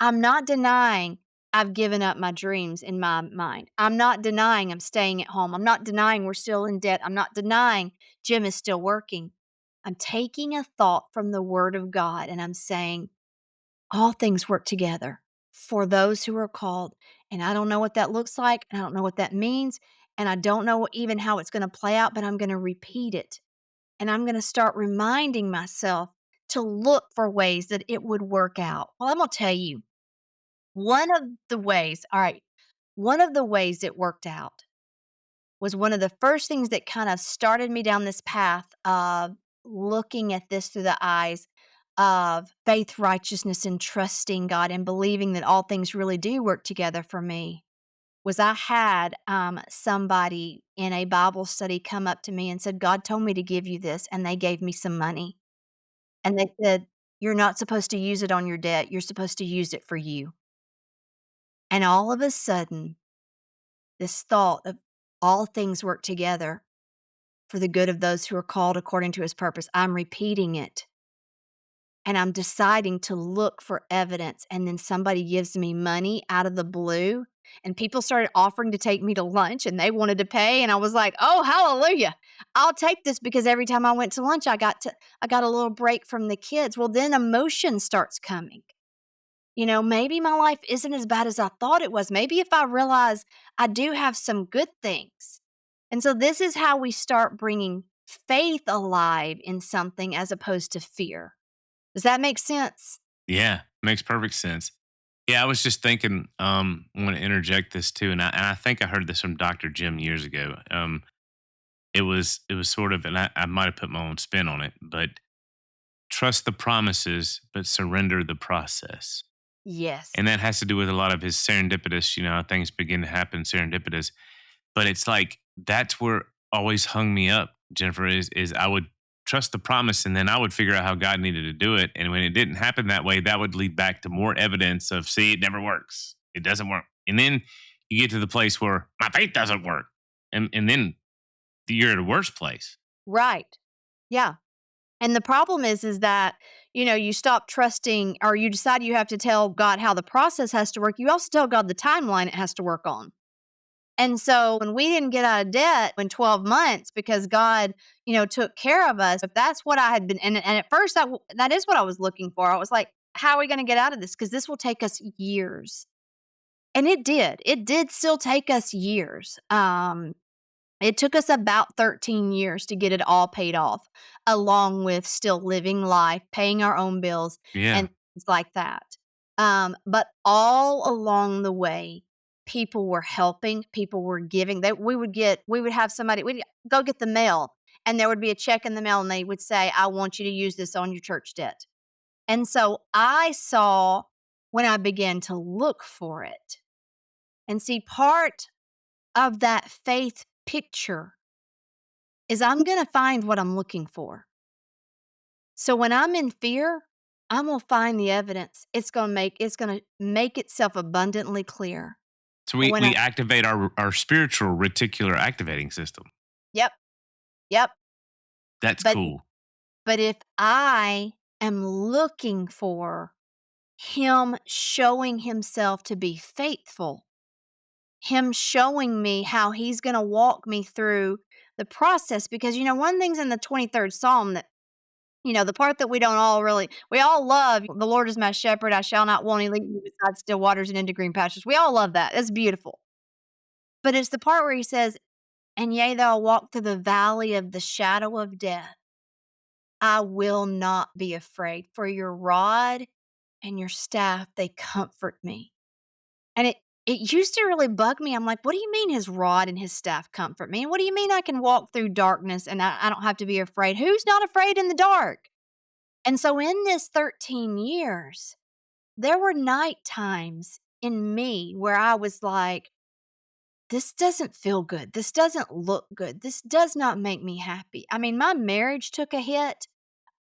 Speaker 3: I'm not denying I've given up my dreams in my mind. I'm not denying I'm staying at home. I'm not denying we're still in debt. I'm not denying Jim is still working. I'm taking a thought from the Word of God and I'm saying, all things work together for those who are called. And I don't know what that looks like. And I don't know what that means. And I don't know even how it's going to play out, but I'm going to repeat it. And I'm going to start reminding myself to look for ways that it would work out. Well, I'm going to tell you one of the ways, all right, one of the ways it worked out was one of the first things that kind of started me down this path of looking at this through the eyes of faith, righteousness, and trusting God and believing that all things really do work together for me. Was I had somebody in a Bible study come up to me and said, God told me to give you this, and they gave me some money. And they said, you're not supposed to use it on your debt. You're supposed to use it for you. And all of a sudden, this thought of all things work together for the good of those who are called according to his purpose. I'm repeating it. And I'm deciding to look for evidence. And then somebody gives me money out of the blue. And people started offering to take me to lunch and they wanted to pay. And I was like, oh, hallelujah. I'll take this because every time I went to lunch, I got a little break from the kids. Well, then emotion starts coming. You know, maybe my life isn't as bad as I thought it was. Maybe if I realize I do have some good things. And so this is how we start bringing faith alive in something as opposed to fear. Does that make sense?
Speaker 2: Yeah, makes perfect sense. Yeah, I was just thinking, I want to interject this too, and I think I heard this from Dr. Jim years ago. It was sort of, and I might have put my own spin on it, but trust the promises, but surrender the process.
Speaker 3: Yes.
Speaker 2: And that has to do with a lot of his serendipitous, things begin to happen serendipitous. But it's like that's where always hung me up, Jennifer, is I would trust the promise and then I would figure out how God needed to do it. And when it didn't happen that way, that would lead back to more evidence of see, it never works. It doesn't work. And then you get to the place where my faith doesn't work. And then you're at a worse place.
Speaker 3: Right. Yeah. And the problem is that, you stop trusting or you decide you have to tell God how the process has to work. You also tell God the timeline it has to work on. And so when we didn't get out of debt in 12 months because God, took care of us, if that's what I had been, and at first that is what I was looking for. I was like, how are we going to get out of this? Because this will take us years. And it did. It did still take us years. It took us about 13 years to get it all paid off, along with still living life, paying our own bills,
Speaker 2: Yeah.
Speaker 3: and things like that. But all along the way, people were helping, people were giving. We would have somebody, we'd go get the mail, and there would be a check in the mail, and they would say, I want you to use this on your church debt. And so I saw when I began to look for it and see part of that faith picture is I'm going to find what I'm looking for. So when I'm in fear, I'm going to find the evidence. It's going to make itself abundantly clear.
Speaker 2: So
Speaker 3: But
Speaker 2: we,
Speaker 3: when
Speaker 2: we activate our spiritual reticular activating system.
Speaker 3: Yep. Yep.
Speaker 2: That's
Speaker 3: But
Speaker 2: cool.
Speaker 3: but if I am looking for him showing himself to be faithful, him showing me how he's going to walk me through the process because one thing's in the 23rd Psalm that the part that we all love, the Lord is my shepherd, I shall not want, he lead me beside still waters and into green pastures. We all love that. It's beautiful. But it's the part where he says, and yea, though I walk through the valley of the shadow of death, I will not be afraid, for your rod and your staff, they comfort me. And it used to really bug me. I'm like, what do you mean his rod and his staff comfort me? And what do you mean I can walk through darkness and I don't have to be afraid? Who's not afraid in the dark? And so in this 13 years, there were night times in me where I was like, this doesn't feel good. This doesn't look good. This does not make me happy. I mean, my marriage took a hit.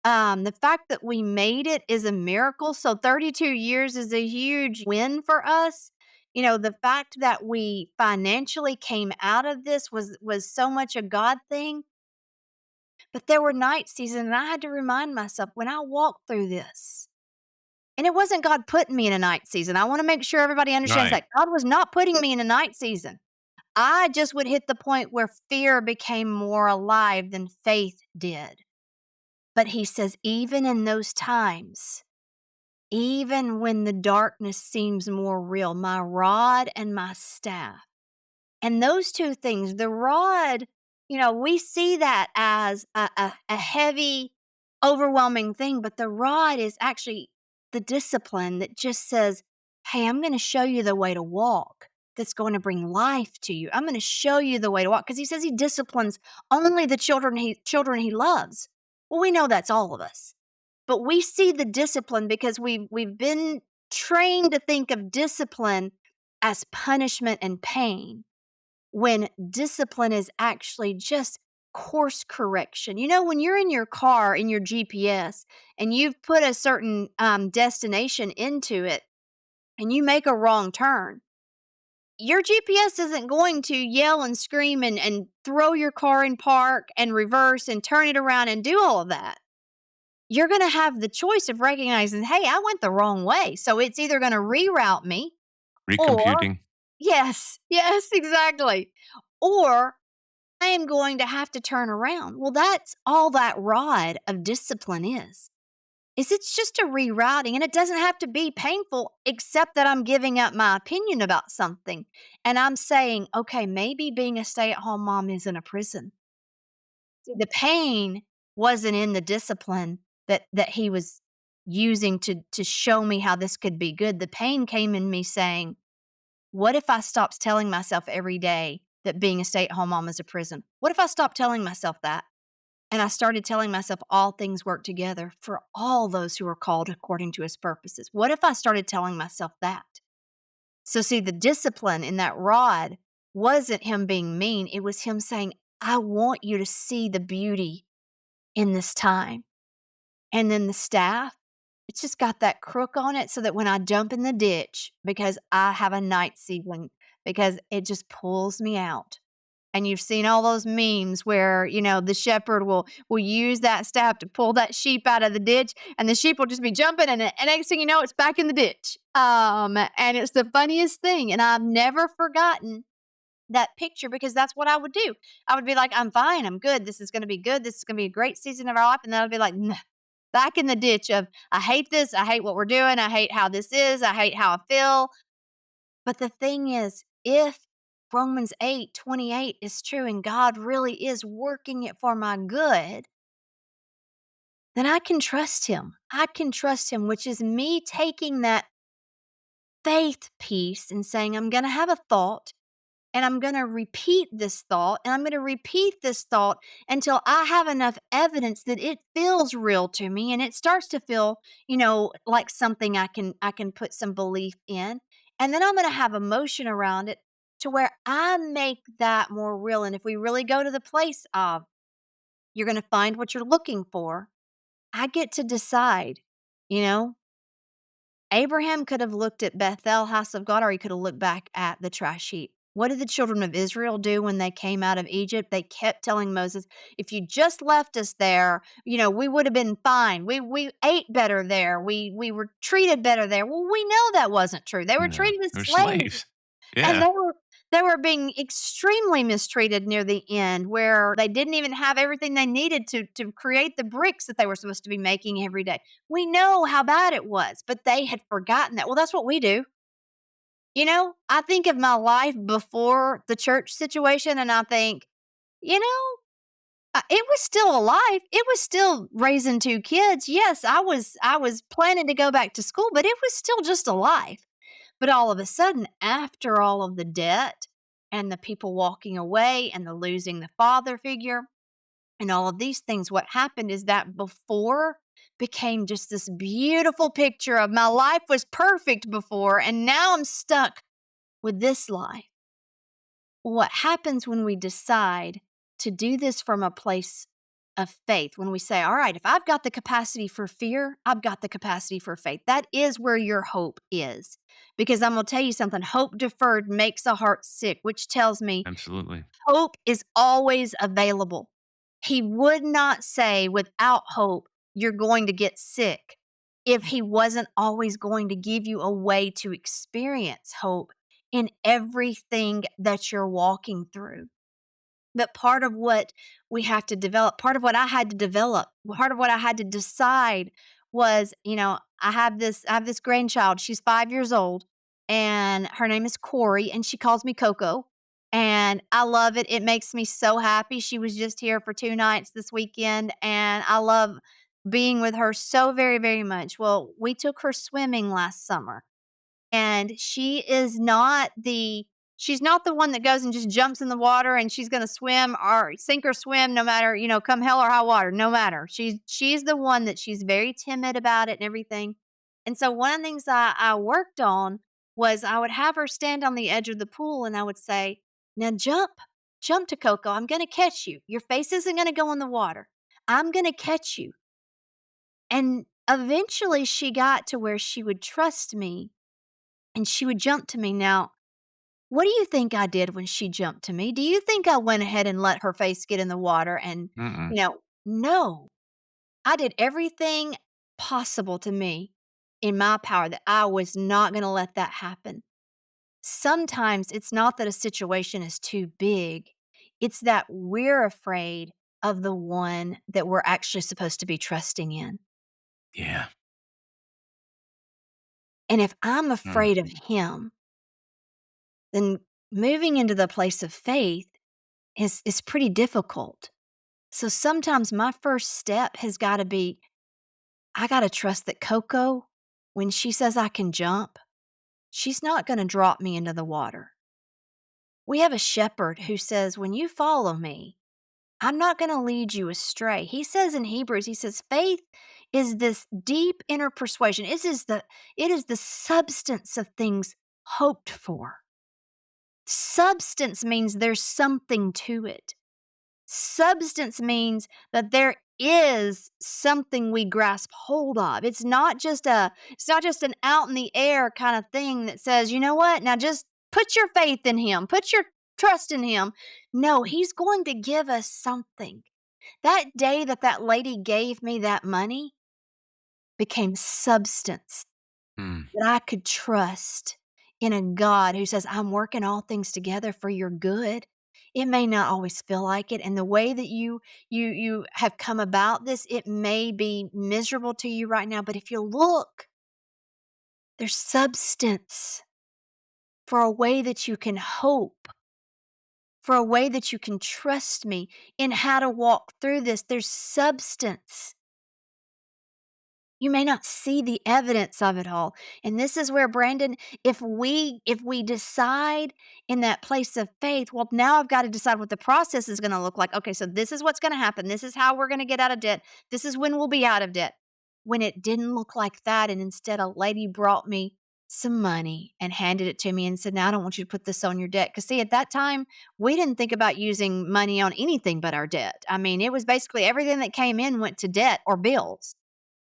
Speaker 3: The fact that we made it is a miracle. So 32 years is a huge win for us. The fact that we financially came out of this was so much a God thing. But there were night seasons, and I had to remind myself when I walked through this, and it wasn't God putting me in a night season. I want to make sure everybody understands
Speaker 2: Right.
Speaker 3: that God was not putting me in a night season. I just would hit the point where fear became more alive than faith did. But he says, even in those times, even when the darkness seems more real, my rod and my staff. And those two things, the rod, we see that as a heavy, overwhelming thing, but the rod is actually the discipline that just says, hey, I'm going to show you the way to walk that's going to bring life to you. I'm going to show you the way to walk because he says he disciplines only the children he loves. Well, we know that's all of us. But we see the discipline because we've been trained to think of discipline as punishment and pain when discipline is actually just course correction. When you're in your car in your GPS and you've put a certain destination into it and you make a wrong turn, your GPS isn't going to yell and scream and throw your car in park and reverse and turn it around and do all of that. You're going to have the choice of recognizing, hey, I went the wrong way. So it's either going to reroute me or,
Speaker 2: Recomputing.
Speaker 3: yes, exactly. Or I am going to have to turn around. Well, that's all that rod of discipline is it's just a rerouting, and it doesn't have to be painful except that I'm giving up my opinion about something. And I'm saying, okay, maybe being a stay-at-home mom isn't a prison. See, the pain wasn't in the discipline that he was using to show me how this could be good. The pain came in me saying, what if I stopped telling myself every day that being a stay-at-home mom is a prison? What if I stopped telling myself that? And I started telling myself all things work together for all those who are called according to his purposes. What if I started telling myself that? So, see, the discipline in that rod wasn't him being mean. It was him saying, I want you to see the beauty in this time. And then the staff, it's just got that crook on it so that when I jump in the ditch, because I have a night seedling, because it just pulls me out. And you've seen all those memes where, the shepherd will use that staff to pull that sheep out of the ditch, and the sheep will just be jumping in it. And next thing you know, it's back in the ditch. And it's the funniest thing. And I've never forgotten that picture because that's what I would do. I would be like, I'm fine, I'm good. This is going to be good. This is going to be a great season of our life. And then I'd be like, nah, back in the ditch of, I hate this. I hate what we're doing. I hate how this is. I hate how I feel. But the thing is, if Romans 8:28 is true and God really is working it for my good, then I can trust him. I can trust him, which is me taking that faith piece and saying, I'm going to have a thought and I'm going to repeat this thought and I'm going to repeat this thought until I have enough evidence that it feels real to me and it starts to feel, like something I can put some belief in. And then I'm going to have emotion around it to where I make that more real. And if we really go to the place of you're going to find what you're looking for, I get to decide, you know, Abraham could have looked at Bethel, house of God, or he could have looked back at the trash heap. What did the children of Israel do when they came out of Egypt? They kept telling Moses, if you just left us there, we would have been fine. We ate better there. We were treated better there. Well, we know that wasn't true. They were
Speaker 2: No,
Speaker 3: treated as
Speaker 2: they're
Speaker 3: slaves.
Speaker 2: slaves.
Speaker 3: And
Speaker 2: Yeah.
Speaker 3: they were being extremely mistreated near the end, where they didn't even have everything they needed to create the bricks that they were supposed to be making every day. We know how bad it was, but they had forgotten that. Well, that's what we do. I think of my life before the church situation, and I think, you know, it was still alive. It was still raising two kids. Yes, I was planning to go back to school, but it was still just alive. But all of a sudden, after all of the debt and the people walking away and the losing the father figure and all of these things, what happened is that before became just this beautiful picture of my life was perfect before, and now I'm stuck with this life. What happens when we decide to do this from a place of faith when we say, all right, if I've got the capacity for fear, I've got the capacity for faith. That is where your hope is. Because I'm going to tell you something, hope deferred makes a heart sick, which tells me
Speaker 2: Absolutely.
Speaker 3: hope is always available. He would not say without hope, you're going to get sick if he wasn't always going to give you a way to experience hope in everything that you're walking through. But part of what we have to develop, part of what I had to develop, part of what I had to decide was, I have this grandchild. She's 5 years old, and her name is Corey, and she calls me Coco. And I love it. It makes me so happy. She was just here for 2 nights this weekend, and I love being with her so very, very much. Well, we took her swimming last summer, and she's not the one that goes and just jumps in the water and she's going to swim or sink or swim no matter, come hell or high water, no matter. She's the one that she's very timid about it and everything. And so one of the things I worked on was I would have her stand on the edge of the pool and I would say, now jump to Coco. I'm going to catch you. Your face isn't going to go in the water. I'm going to catch you. And eventually she got to where she would trust me and she would jump to me. Now, what do you think I did when she jumped to me? Do you think I went ahead and let her face get in the water and,
Speaker 2: Mm-mm.
Speaker 3: no. I did everything possible to me in my power that I was not going to let that happen. Sometimes it's not that a situation is too big. It's that we're afraid of the one that we're actually supposed to be trusting in.
Speaker 2: Yeah.
Speaker 3: And if I'm
Speaker 2: Mm.
Speaker 3: afraid of him, then moving into the place of faith is pretty difficult. So sometimes my first step has got to be I got to trust that Coco, when she says I can jump, she's not going to drop me into the water. We have a shepherd who says, when you follow me, I'm not going to lead you astray. He says in Hebrews, he says, faith is this deep inner persuasion. It is the substance of things hoped for. Substance means there's something to it. Substance means that there is something we grasp hold of. It's not just an out in the air kind of thing that says, you know what? Now just put your faith in him. Put your trust in him. No, he's going to give us something. That day that lady gave me that money became substance
Speaker 2: Mm.
Speaker 3: that I could trust in a God who says, I'm working all things together for your good. It may not always feel like it. And the way that you have come about this, it may be miserable to you right now. But if you look, there's substance for a way that you can hope, for a way that you can trust me in how to walk through this. There's substance. You may not see the evidence of it all. And this is where, Brandon, if we decide in that place of faith, well, now I've got to decide what the process is going to look like. Okay, so this is what's going to happen. This is how we're going to get out of debt. This is when we'll be out of debt. When it didn't look like that, and instead a lady brought me some money and handed it to me and said, now I don't want you to put this on your debt. Because see, at that time, we didn't think about using money on anything but our debt. I mean, it was basically everything that came in went to debt or bills.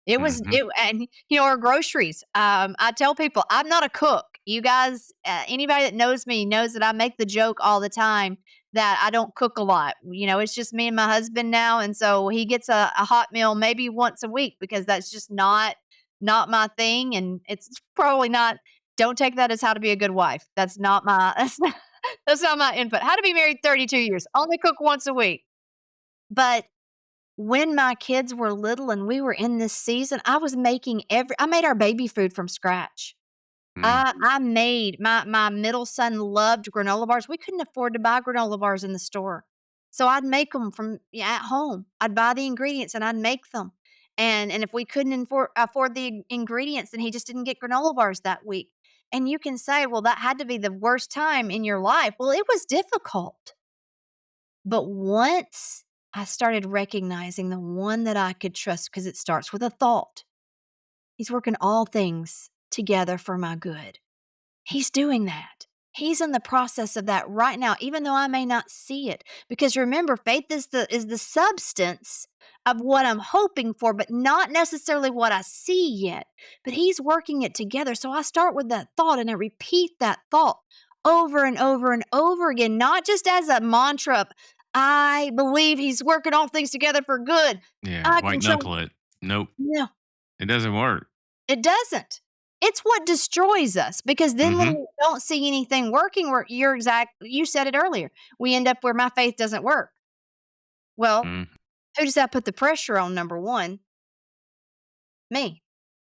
Speaker 3: It was
Speaker 2: Mhm.
Speaker 3: it and, our groceries. I tell people, I'm not a cook. You guys, anybody that knows me knows that I make the joke all the time that I don't cook a lot. It's just me and my husband now, and so he gets a hot meal maybe once a week because that's just not my thing, and it's probably not don't take that as how to be a good wife. That's not my that's not my input. How to be married 32 years, only cook once a week. But when my kids were little and we were in this season, I made our baby food from scratch.
Speaker 2: Mm.
Speaker 3: I made my middle son loved granola bars. We couldn't afford to buy granola bars in the store. So I'd make them at home. I'd buy the ingredients and I'd make them. And if we couldn't afford the ingredients, then he just didn't get granola bars that week. And you can say, well, that had to be the worst time in your life. Well, it was difficult. But once I started recognizing the one that I could trust, because it starts with a thought. He's working all things together for my good. He's doing that. He's in the process of that right now, even though I may not see it. Because remember, faith is the substance of what I'm hoping for, but not necessarily what I see yet. But he's working it together. So I start with that thought and I repeat that thought over and over and over again, not just as a mantra of, I believe he's working all things together for good.
Speaker 2: Yeah,
Speaker 3: I
Speaker 2: white
Speaker 3: can trust.
Speaker 2: knuckle it. Nope,
Speaker 3: No,
Speaker 2: it doesn't work.
Speaker 3: it doesn't. It's what destroys us because then when
Speaker 2: Mhm,
Speaker 3: we don't see anything working, you said it earlier. We end up where my faith doesn't work. Well,
Speaker 2: mm,
Speaker 3: who does that put the pressure on? Number one, me.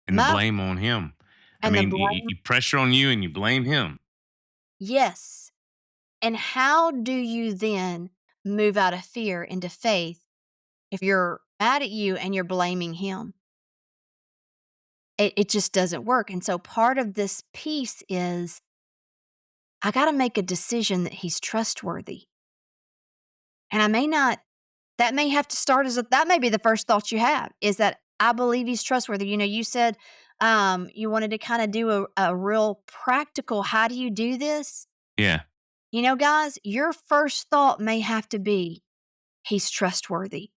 Speaker 2: and the
Speaker 3: My
Speaker 2: blame on him. I
Speaker 3: and the
Speaker 2: mean,
Speaker 3: blame.
Speaker 2: you pressure on you and you blame him.
Speaker 3: Yes. And how do you then move out of fear into faith if you're mad at you and you're blaming him? It just doesn't work. And so part of this piece is I got to make a decision that he's trustworthy. And I may not that may have to start that may be the first thought you have is that I believe he's trustworthy. You said you wanted to kind of do a real practical, how do you do this?
Speaker 2: Yeah.
Speaker 3: Guys, your first thought may have to be, he's trustworthy.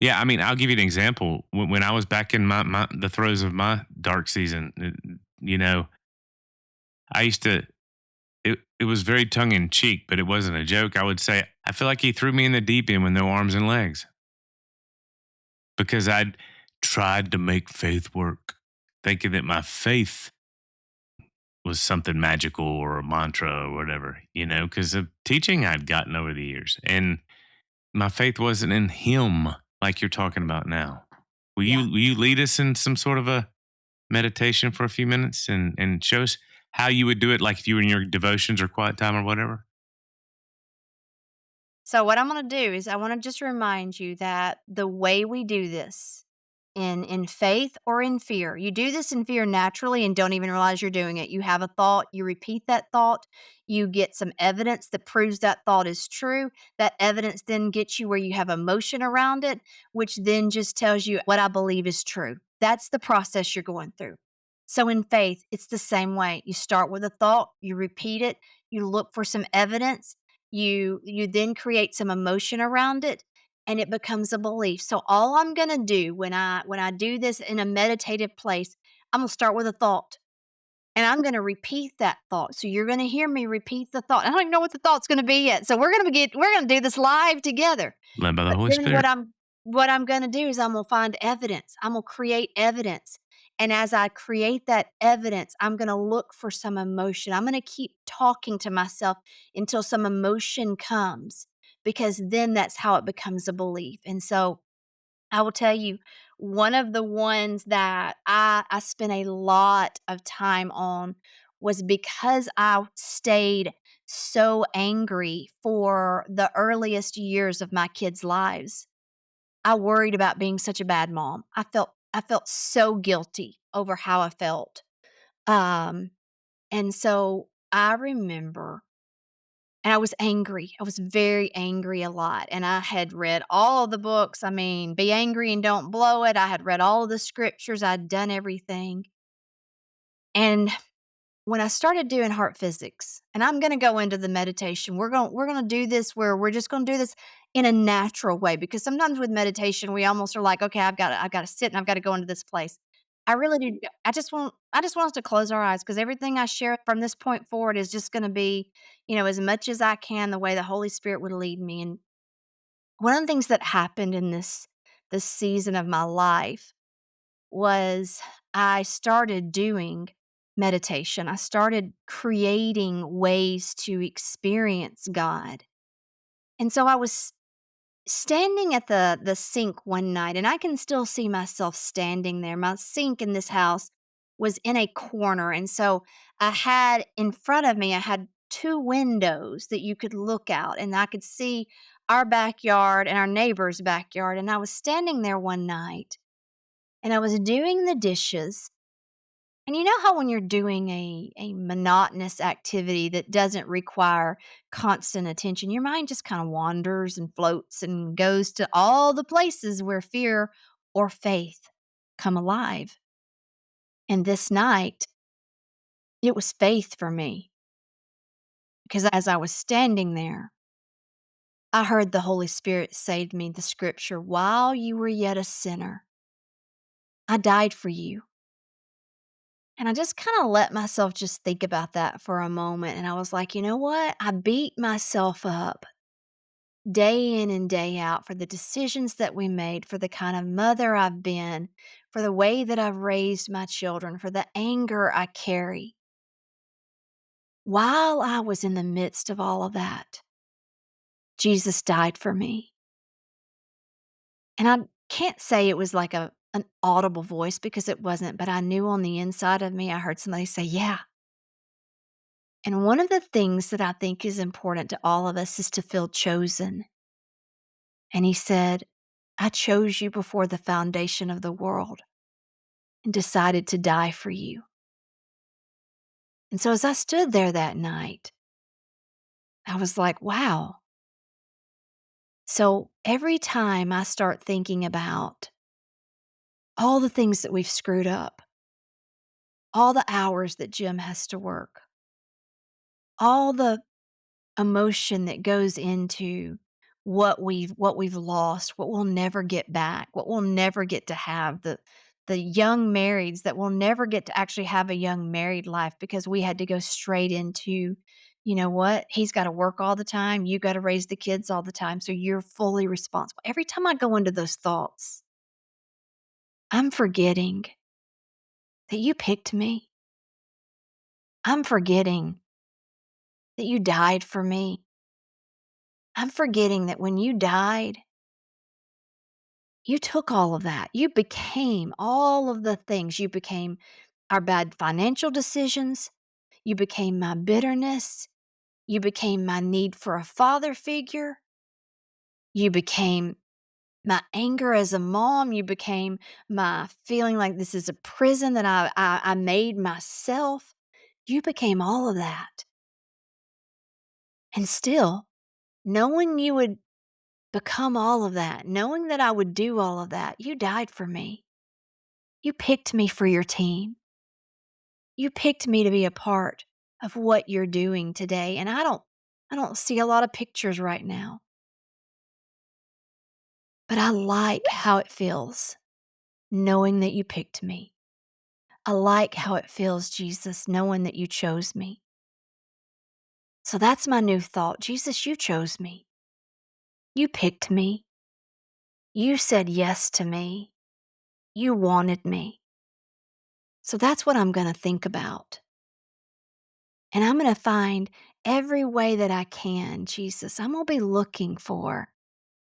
Speaker 2: Yeah, I mean, I'll give you an example. When I was back in my the throes of my dark season, you know, I used to it was very tongue in cheek, but it wasn't a joke. I would say, I feel like he threw me in the deep end with no arms and legs because I'd tried to make faith work, thinking that my faith was something magical or a mantra or whatever, because of teaching I'd gotten over the years. And my faith wasn't in him like you're talking about now. Will
Speaker 3: Yeah.
Speaker 2: you lead us in some sort of a meditation for a few minutes and show us how you would do it, like if you were in your devotions or quiet time or whatever?
Speaker 3: So what I'm going to do is I want to just remind you that the way we do this in faith or in fear, you do this in fear naturally and don't even realize you're doing it. You have a thought, you repeat that thought, you get some evidence that proves that thought is true. That evidence then gets you where you have emotion around it, which then just tells you what I believe is true. That's the process you're going through. So in faith, it's the same way. You start with a thought, you repeat it, you look for some evidence, you then create some emotion around it and it becomes a belief. So all I'm going to do when I do this in a meditative place, I'm going to start with a thought and I'm going to repeat that thought. So you're going to hear me repeat the thought. I don't even know what the thought's going to be yet. So we're going to do this live together.
Speaker 2: Led by the
Speaker 3: But
Speaker 2: Holy
Speaker 3: then
Speaker 2: Spirit.
Speaker 3: what I'm gonna do is I'm gonna find evidence. I'm gonna create evidence. And as I create that evidence, I'm gonna look for some emotion. I'm gonna keep talking to myself until some emotion comes because then that's how it becomes a belief. And so I will tell you, one of the ones that I spent a lot of time on was because I stayed so angry for the earliest years of my kids' lives. I worried about being such a bad mom. I felt so guilty over how I felt. Um, and so I remember and I was angry. I was very angry a lot, and I had read all of the books. I mean, Be Angry and Don't Blow It. I had read all of the scriptures. I'd done everything. And when I started doing heart physics, and I'm gonna go into the meditation, we're gonna do this where we're just gonna do this in a natural way because sometimes with meditation, we almost are like, okay, I've got to sit and I've got to go into this place. I really do. I just want us to close our eyes because everything I share from this point forward is just gonna be, as much as I can, the way the Holy Spirit would lead me. And one of the things that happened in this season of my life was I started doing meditation. I started creating ways to experience God. And so I was standing at the sink one night and I can still see myself standing there. My sink in this house was in a corner and so I had in front of me I had two windows that you could look out and I could see our backyard and our neighbor's backyard and I was standing there one night and I was doing the dishes. And you know how when you're doing a monotonous activity that doesn't require constant attention, your mind just kind of wanders and floats and goes to all the places where fear or faith come alive. And this night, it was faith for me. Because as I was standing there, I heard the Holy Spirit say to me the scripture, while you were yet a sinner, I died for you. And I just kind of let myself just think about that for a moment. And I was like, you know what? I beat myself up day in and day out for the decisions that we made, for the kind of mother I've been, for the way that I've raised my children, for the anger I carry. While I was in the midst of all of that, Jesus died for me. And I can't say it was like an audible voice because it wasn't, but I knew on the inside of me, I heard somebody say, yeah. And one of the things that I think is important to all of us is to feel chosen. And he said, I chose you before the foundation of the world and decided to die for you. And so as I stood there that night, I was like, wow. So every time I start thinking about all the things that we've screwed up, all the hours that Jim has to work, all the emotion that goes into what we've lost, what we'll never get back, what we'll never get to have, the young marrieds that will never get to actually have a young married life because we had to go straight into, you know what? He's got to work all the time, you got to raise the kids all the time, so you're fully responsible. Every time I go into those thoughts, I'm forgetting that you picked me. I'm forgetting that you died for me. I'm forgetting that when you died, you took all of that. You became all of the things. You became our bad financial decisions. You became my bitterness. You became my need for a father figure. You became my anger as a mom. You became my feeling like this is a prison that I made myself. You became all of that. And still, knowing you would become all of that, knowing that I would do all of that, you died for me. You picked me for your team. You picked me to be a part of what you're doing today. And I don't see a lot of pictures right now. But I like how it feels knowing that you picked me. I like how it feels, Jesus, knowing that you chose me. So that's my new thought. Jesus, you chose me. You picked me. You said yes to me. You wanted me. So that's what I'm going to think about. And I'm going to find every way that I can, Jesus. I'm going to be looking for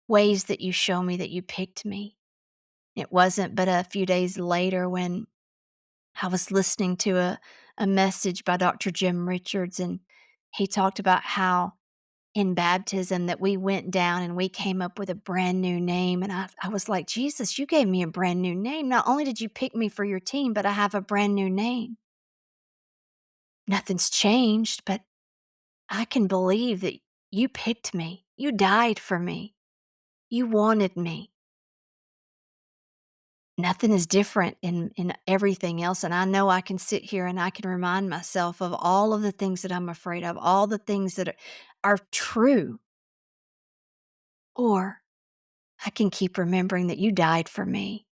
Speaker 3: ways that you show me that you picked me. It wasn't but a few days later when I was listening to a message by Dr. Jim Richards, and he talked about how in baptism that we went down and we came up with a brand new name. And I was like, Jesus, you gave me a brand new name. Not only did you pick me for your team, but I have a brand new name. Nothing's changed, but I can believe that you picked me. You died for me. You wanted me. Nothing is different in everything else. And I know I can sit here and I can remind myself of all of the things that I'm afraid of, all the things that are true. Or I can keep remembering that you died for me.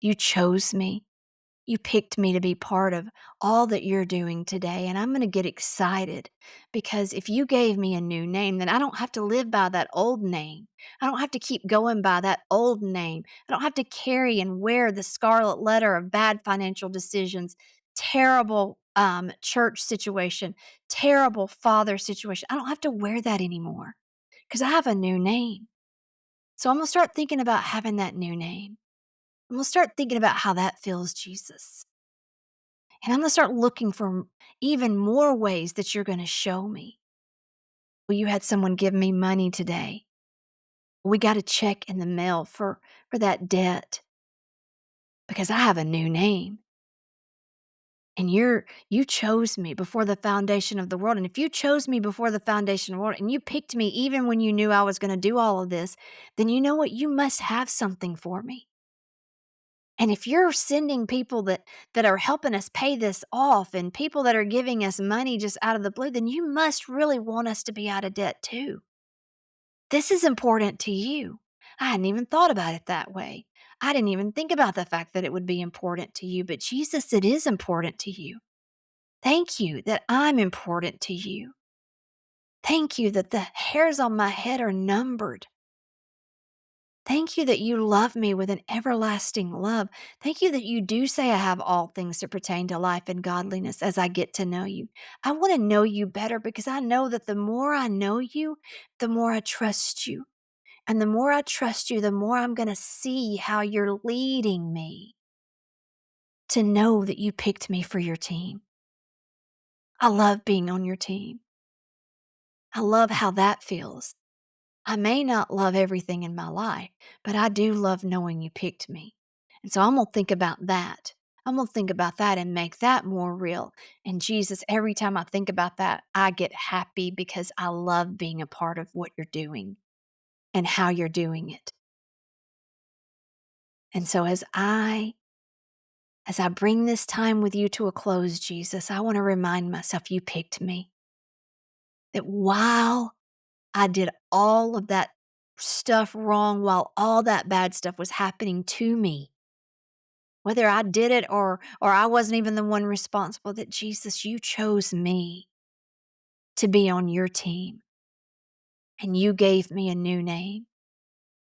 Speaker 3: You chose me. You picked me to be part of all that you're doing today. And I'm going to get excited because if you gave me a new name, then I don't have to live by that old name. I don't have to keep going by that old name. I don't have to carry and wear the scarlet letter of bad financial decisions, terrible church situation, terrible father situation. I don't have to wear that anymore because I have a new name. So I'm going to start thinking about having that new name. I'm going to start thinking about how that feels, Jesus. And I'm going to start looking for even more ways that you're going to show me. Well, you had someone give me money today. We got a check in the mail for that debt because I have a new name. And you chose me before the foundation of the world. And if you chose me before the foundation of the world and you picked me even when you knew I was going to do all of this, then you know what? You must have something for me. And if you're sending people that are helping us pay this off and people that are giving us money just out of the blue, then you must really want us to be out of debt too. This is important to you. I hadn't even thought about it that way. I didn't even think about the fact that it would be important to you, but Jesus, it is important to you. Thank you that I'm important to you. Thank you that the hairs on my head are numbered. Thank you that you love me with an everlasting love. Thank you that you do say I have all things that pertain to life and godliness as I get to know you. I want to know you better because I know that the more I know you, the more I trust you. And the more I trust you, the more I'm going to see how you're leading me to know that you picked me for your team. I love being on your team. I love how that feels. I may not love everything in my life, but I do love knowing you picked me. And so I'm going to think about that. I'm going to think about that and make that more real. And Jesus, every time I think about that, I get happy because I love being a part of what you're doing and how you're doing it. And so as I bring this time with you to a close, Jesus, I want to remind myself you picked me. That while I did all of that stuff wrong, while all that bad stuff was happening to me, whether I did it or I wasn't even the one responsible, that Jesus, you chose me to be on your team. And you gave me a new name.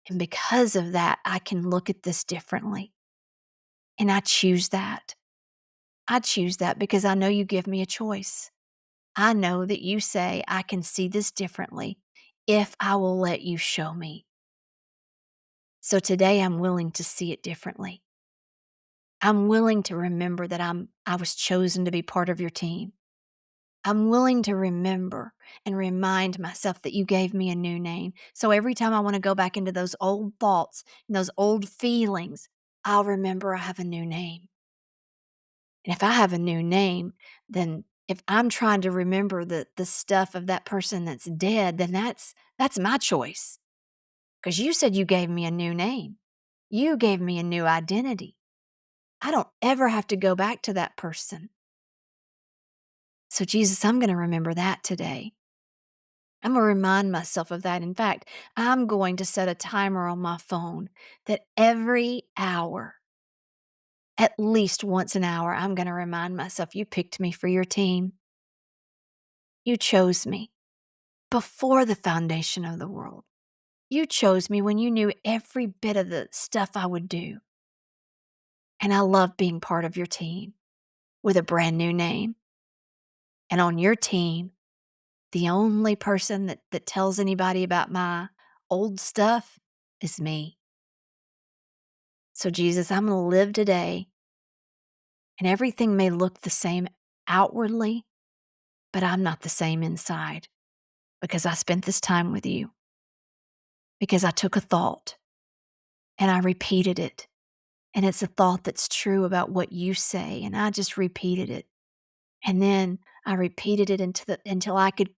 Speaker 3: And because of that, I can look at this differently. And I choose that. I choose that because I know you give me a choice. I know that you say I can see this differently if I will let you show me. So today I'm willing to see it differently. I'm willing to remember that I was chosen to be part of your team. I'm willing to remember and remind myself that you gave me a new name. So every time I want to go back into those old thoughts and those old feelings, I'll remember I have a new name. And if I have a new name, then if I'm trying to remember the stuff of that person that's dead, then that's my choice. Because you said you gave me a new name. You gave me a new identity. I don't ever have to go back to that person. So Jesus, I'm going to remember that today. I'm going to remind myself of that. In fact, I'm going to set a timer on my phone that every hour, at least once an hour, I'm going to remind myself, you picked me for your team. You chose me before the foundation of the world. You chose me when you knew every bit of the stuff I would do. And I love being part of your team with a brand new name. And on your team, the only person that tells anybody about my old stuff is me. So Jesus, I'm going to live today, and everything may look the same outwardly, but I'm not the same inside because I spent this time with you, because I took a thought and I repeated it. And it's a thought that's true about what you say, and I just repeated it. And then I repeated it until I could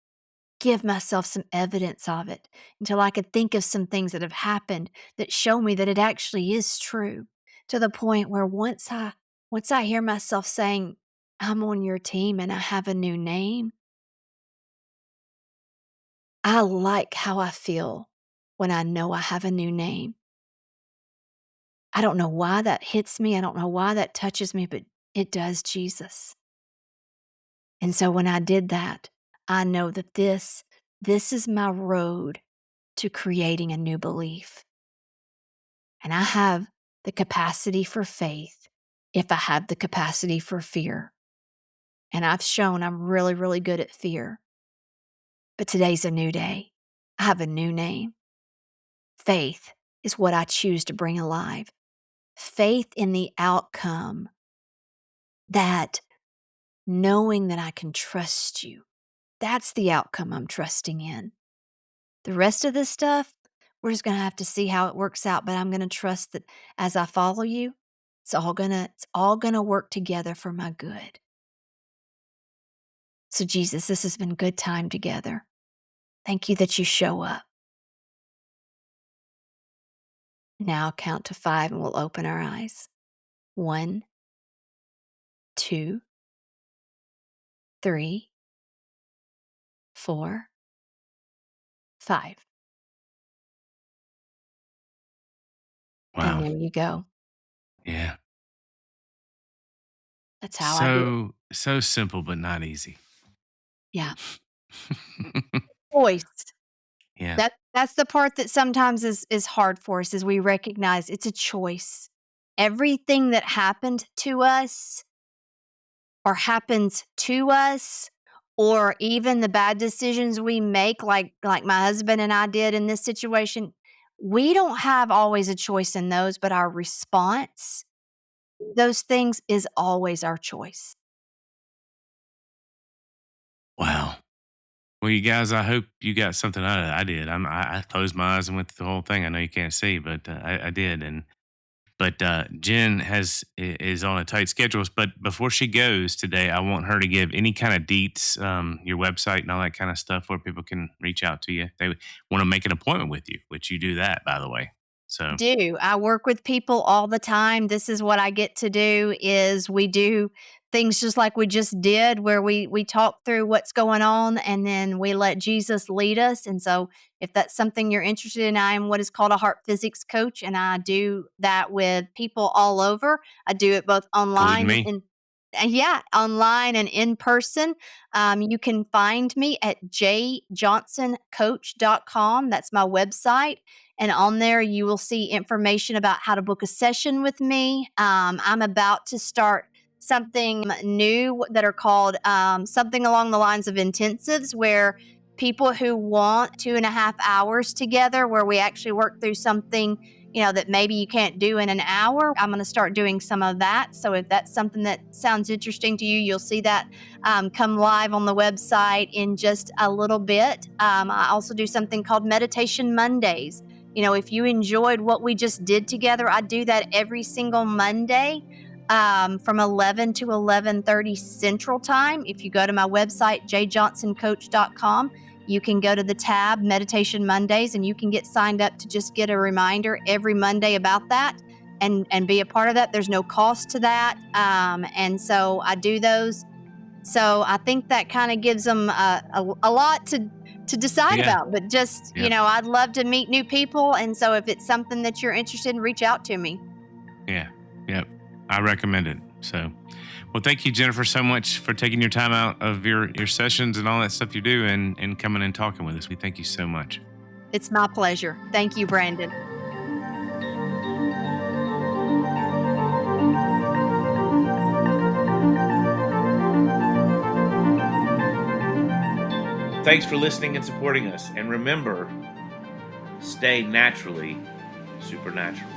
Speaker 3: give myself some evidence of it, until I could think of some things that have happened that show me that it actually is true, to the point where once I hear myself saying, I'm on your team and I have a new name, I like how I feel when I know I have a new name. I don't know why that hits me. I don't know why that touches me, but it does, Jesus. And so when I did that, I know that this is my road to creating a new belief. And I have the capacity for faith if I have the capacity for fear. And I've shown I'm really, really good at fear. But today's a new day. I have a new name. Faith is what I choose to bring alive. Faith in the outcome, that knowing that I can trust you. That's the outcome I'm trusting in. The rest of this stuff, we're just going to have to see how it works out, but I'm going to trust that as I follow you, it's all going to work together for my good. So Jesus, this has been good time together. Thank you that you show up. Now I'll count to 5 and we'll open our eyes. 1, 2, 3, 4, 5. And
Speaker 2: Wow.
Speaker 3: there you go.
Speaker 2: Yeah.
Speaker 3: That's how I do it.
Speaker 2: So simple, but not easy.
Speaker 3: Yeah. Choice.
Speaker 2: Yeah.
Speaker 3: That's the part that sometimes is hard for us, is we recognize it's a choice. Everything that happened to us or happens to us, or even the bad decisions we make, like my husband and I did in this situation, we don't have always a choice in those, but our response, those things, is always our choice.
Speaker 2: Wow. Well, you guys, I hope you got something out of it. I did. I closed my eyes and went through the whole thing. I know you can't see, but I did. But Jen is on a tight schedule. But before she goes today, I want her to give any kind of deets, your website and all that kind of stuff, where people can reach out to you. They want to make an appointment with you, which you do that, by the way. So
Speaker 3: Do. I work with people all the time. This is what I get to do, is we do things just like we just did, where we talk through what's going on, and then we let Jesus lead us. And so if that's something you're interested in, I am what is called a heart physics coach, and I do that with people all over. I do it both
Speaker 2: including
Speaker 3: online and
Speaker 2: me.
Speaker 3: yeah, online and in person. You can find me at jjohnsoncoach.com. That's my website. And on there, you will see information about how to book a session with me. I'm about to start something new that are called something along the lines of intensives, where people who want 2.5 hours together, where we actually work through something, that maybe you can't do in an hour. I'm going to start doing some of that. So if that's something that sounds interesting to you, you'll see that come live on the website in just a little bit. I also do something called Meditation Mondays. If you enjoyed what we just did together, I do that every single Monday from 11 to 11:30 Central Time. If you go to my website, jjohnsoncoach.com, you can go to the tab Meditation Mondays, and you can get signed up to just get a reminder every Monday about that, and be a part of that. There's no cost to that. And so I do those. So I think that kind of gives them a lot to decide
Speaker 2: Yeah.
Speaker 3: about. But just,
Speaker 2: Yep.
Speaker 3: I'd love to meet new people. And so if it's something that you're interested in, reach out to me.
Speaker 2: Yeah. Yep. I recommend it. So, well, thank you, Jennifer, so much for taking your time out of your sessions and all that stuff you do, and coming and talking with us. We thank you so much.
Speaker 3: It's my pleasure. Thank you, Brandon.
Speaker 4: Thanks for listening and supporting us. And remember, stay naturally supernatural.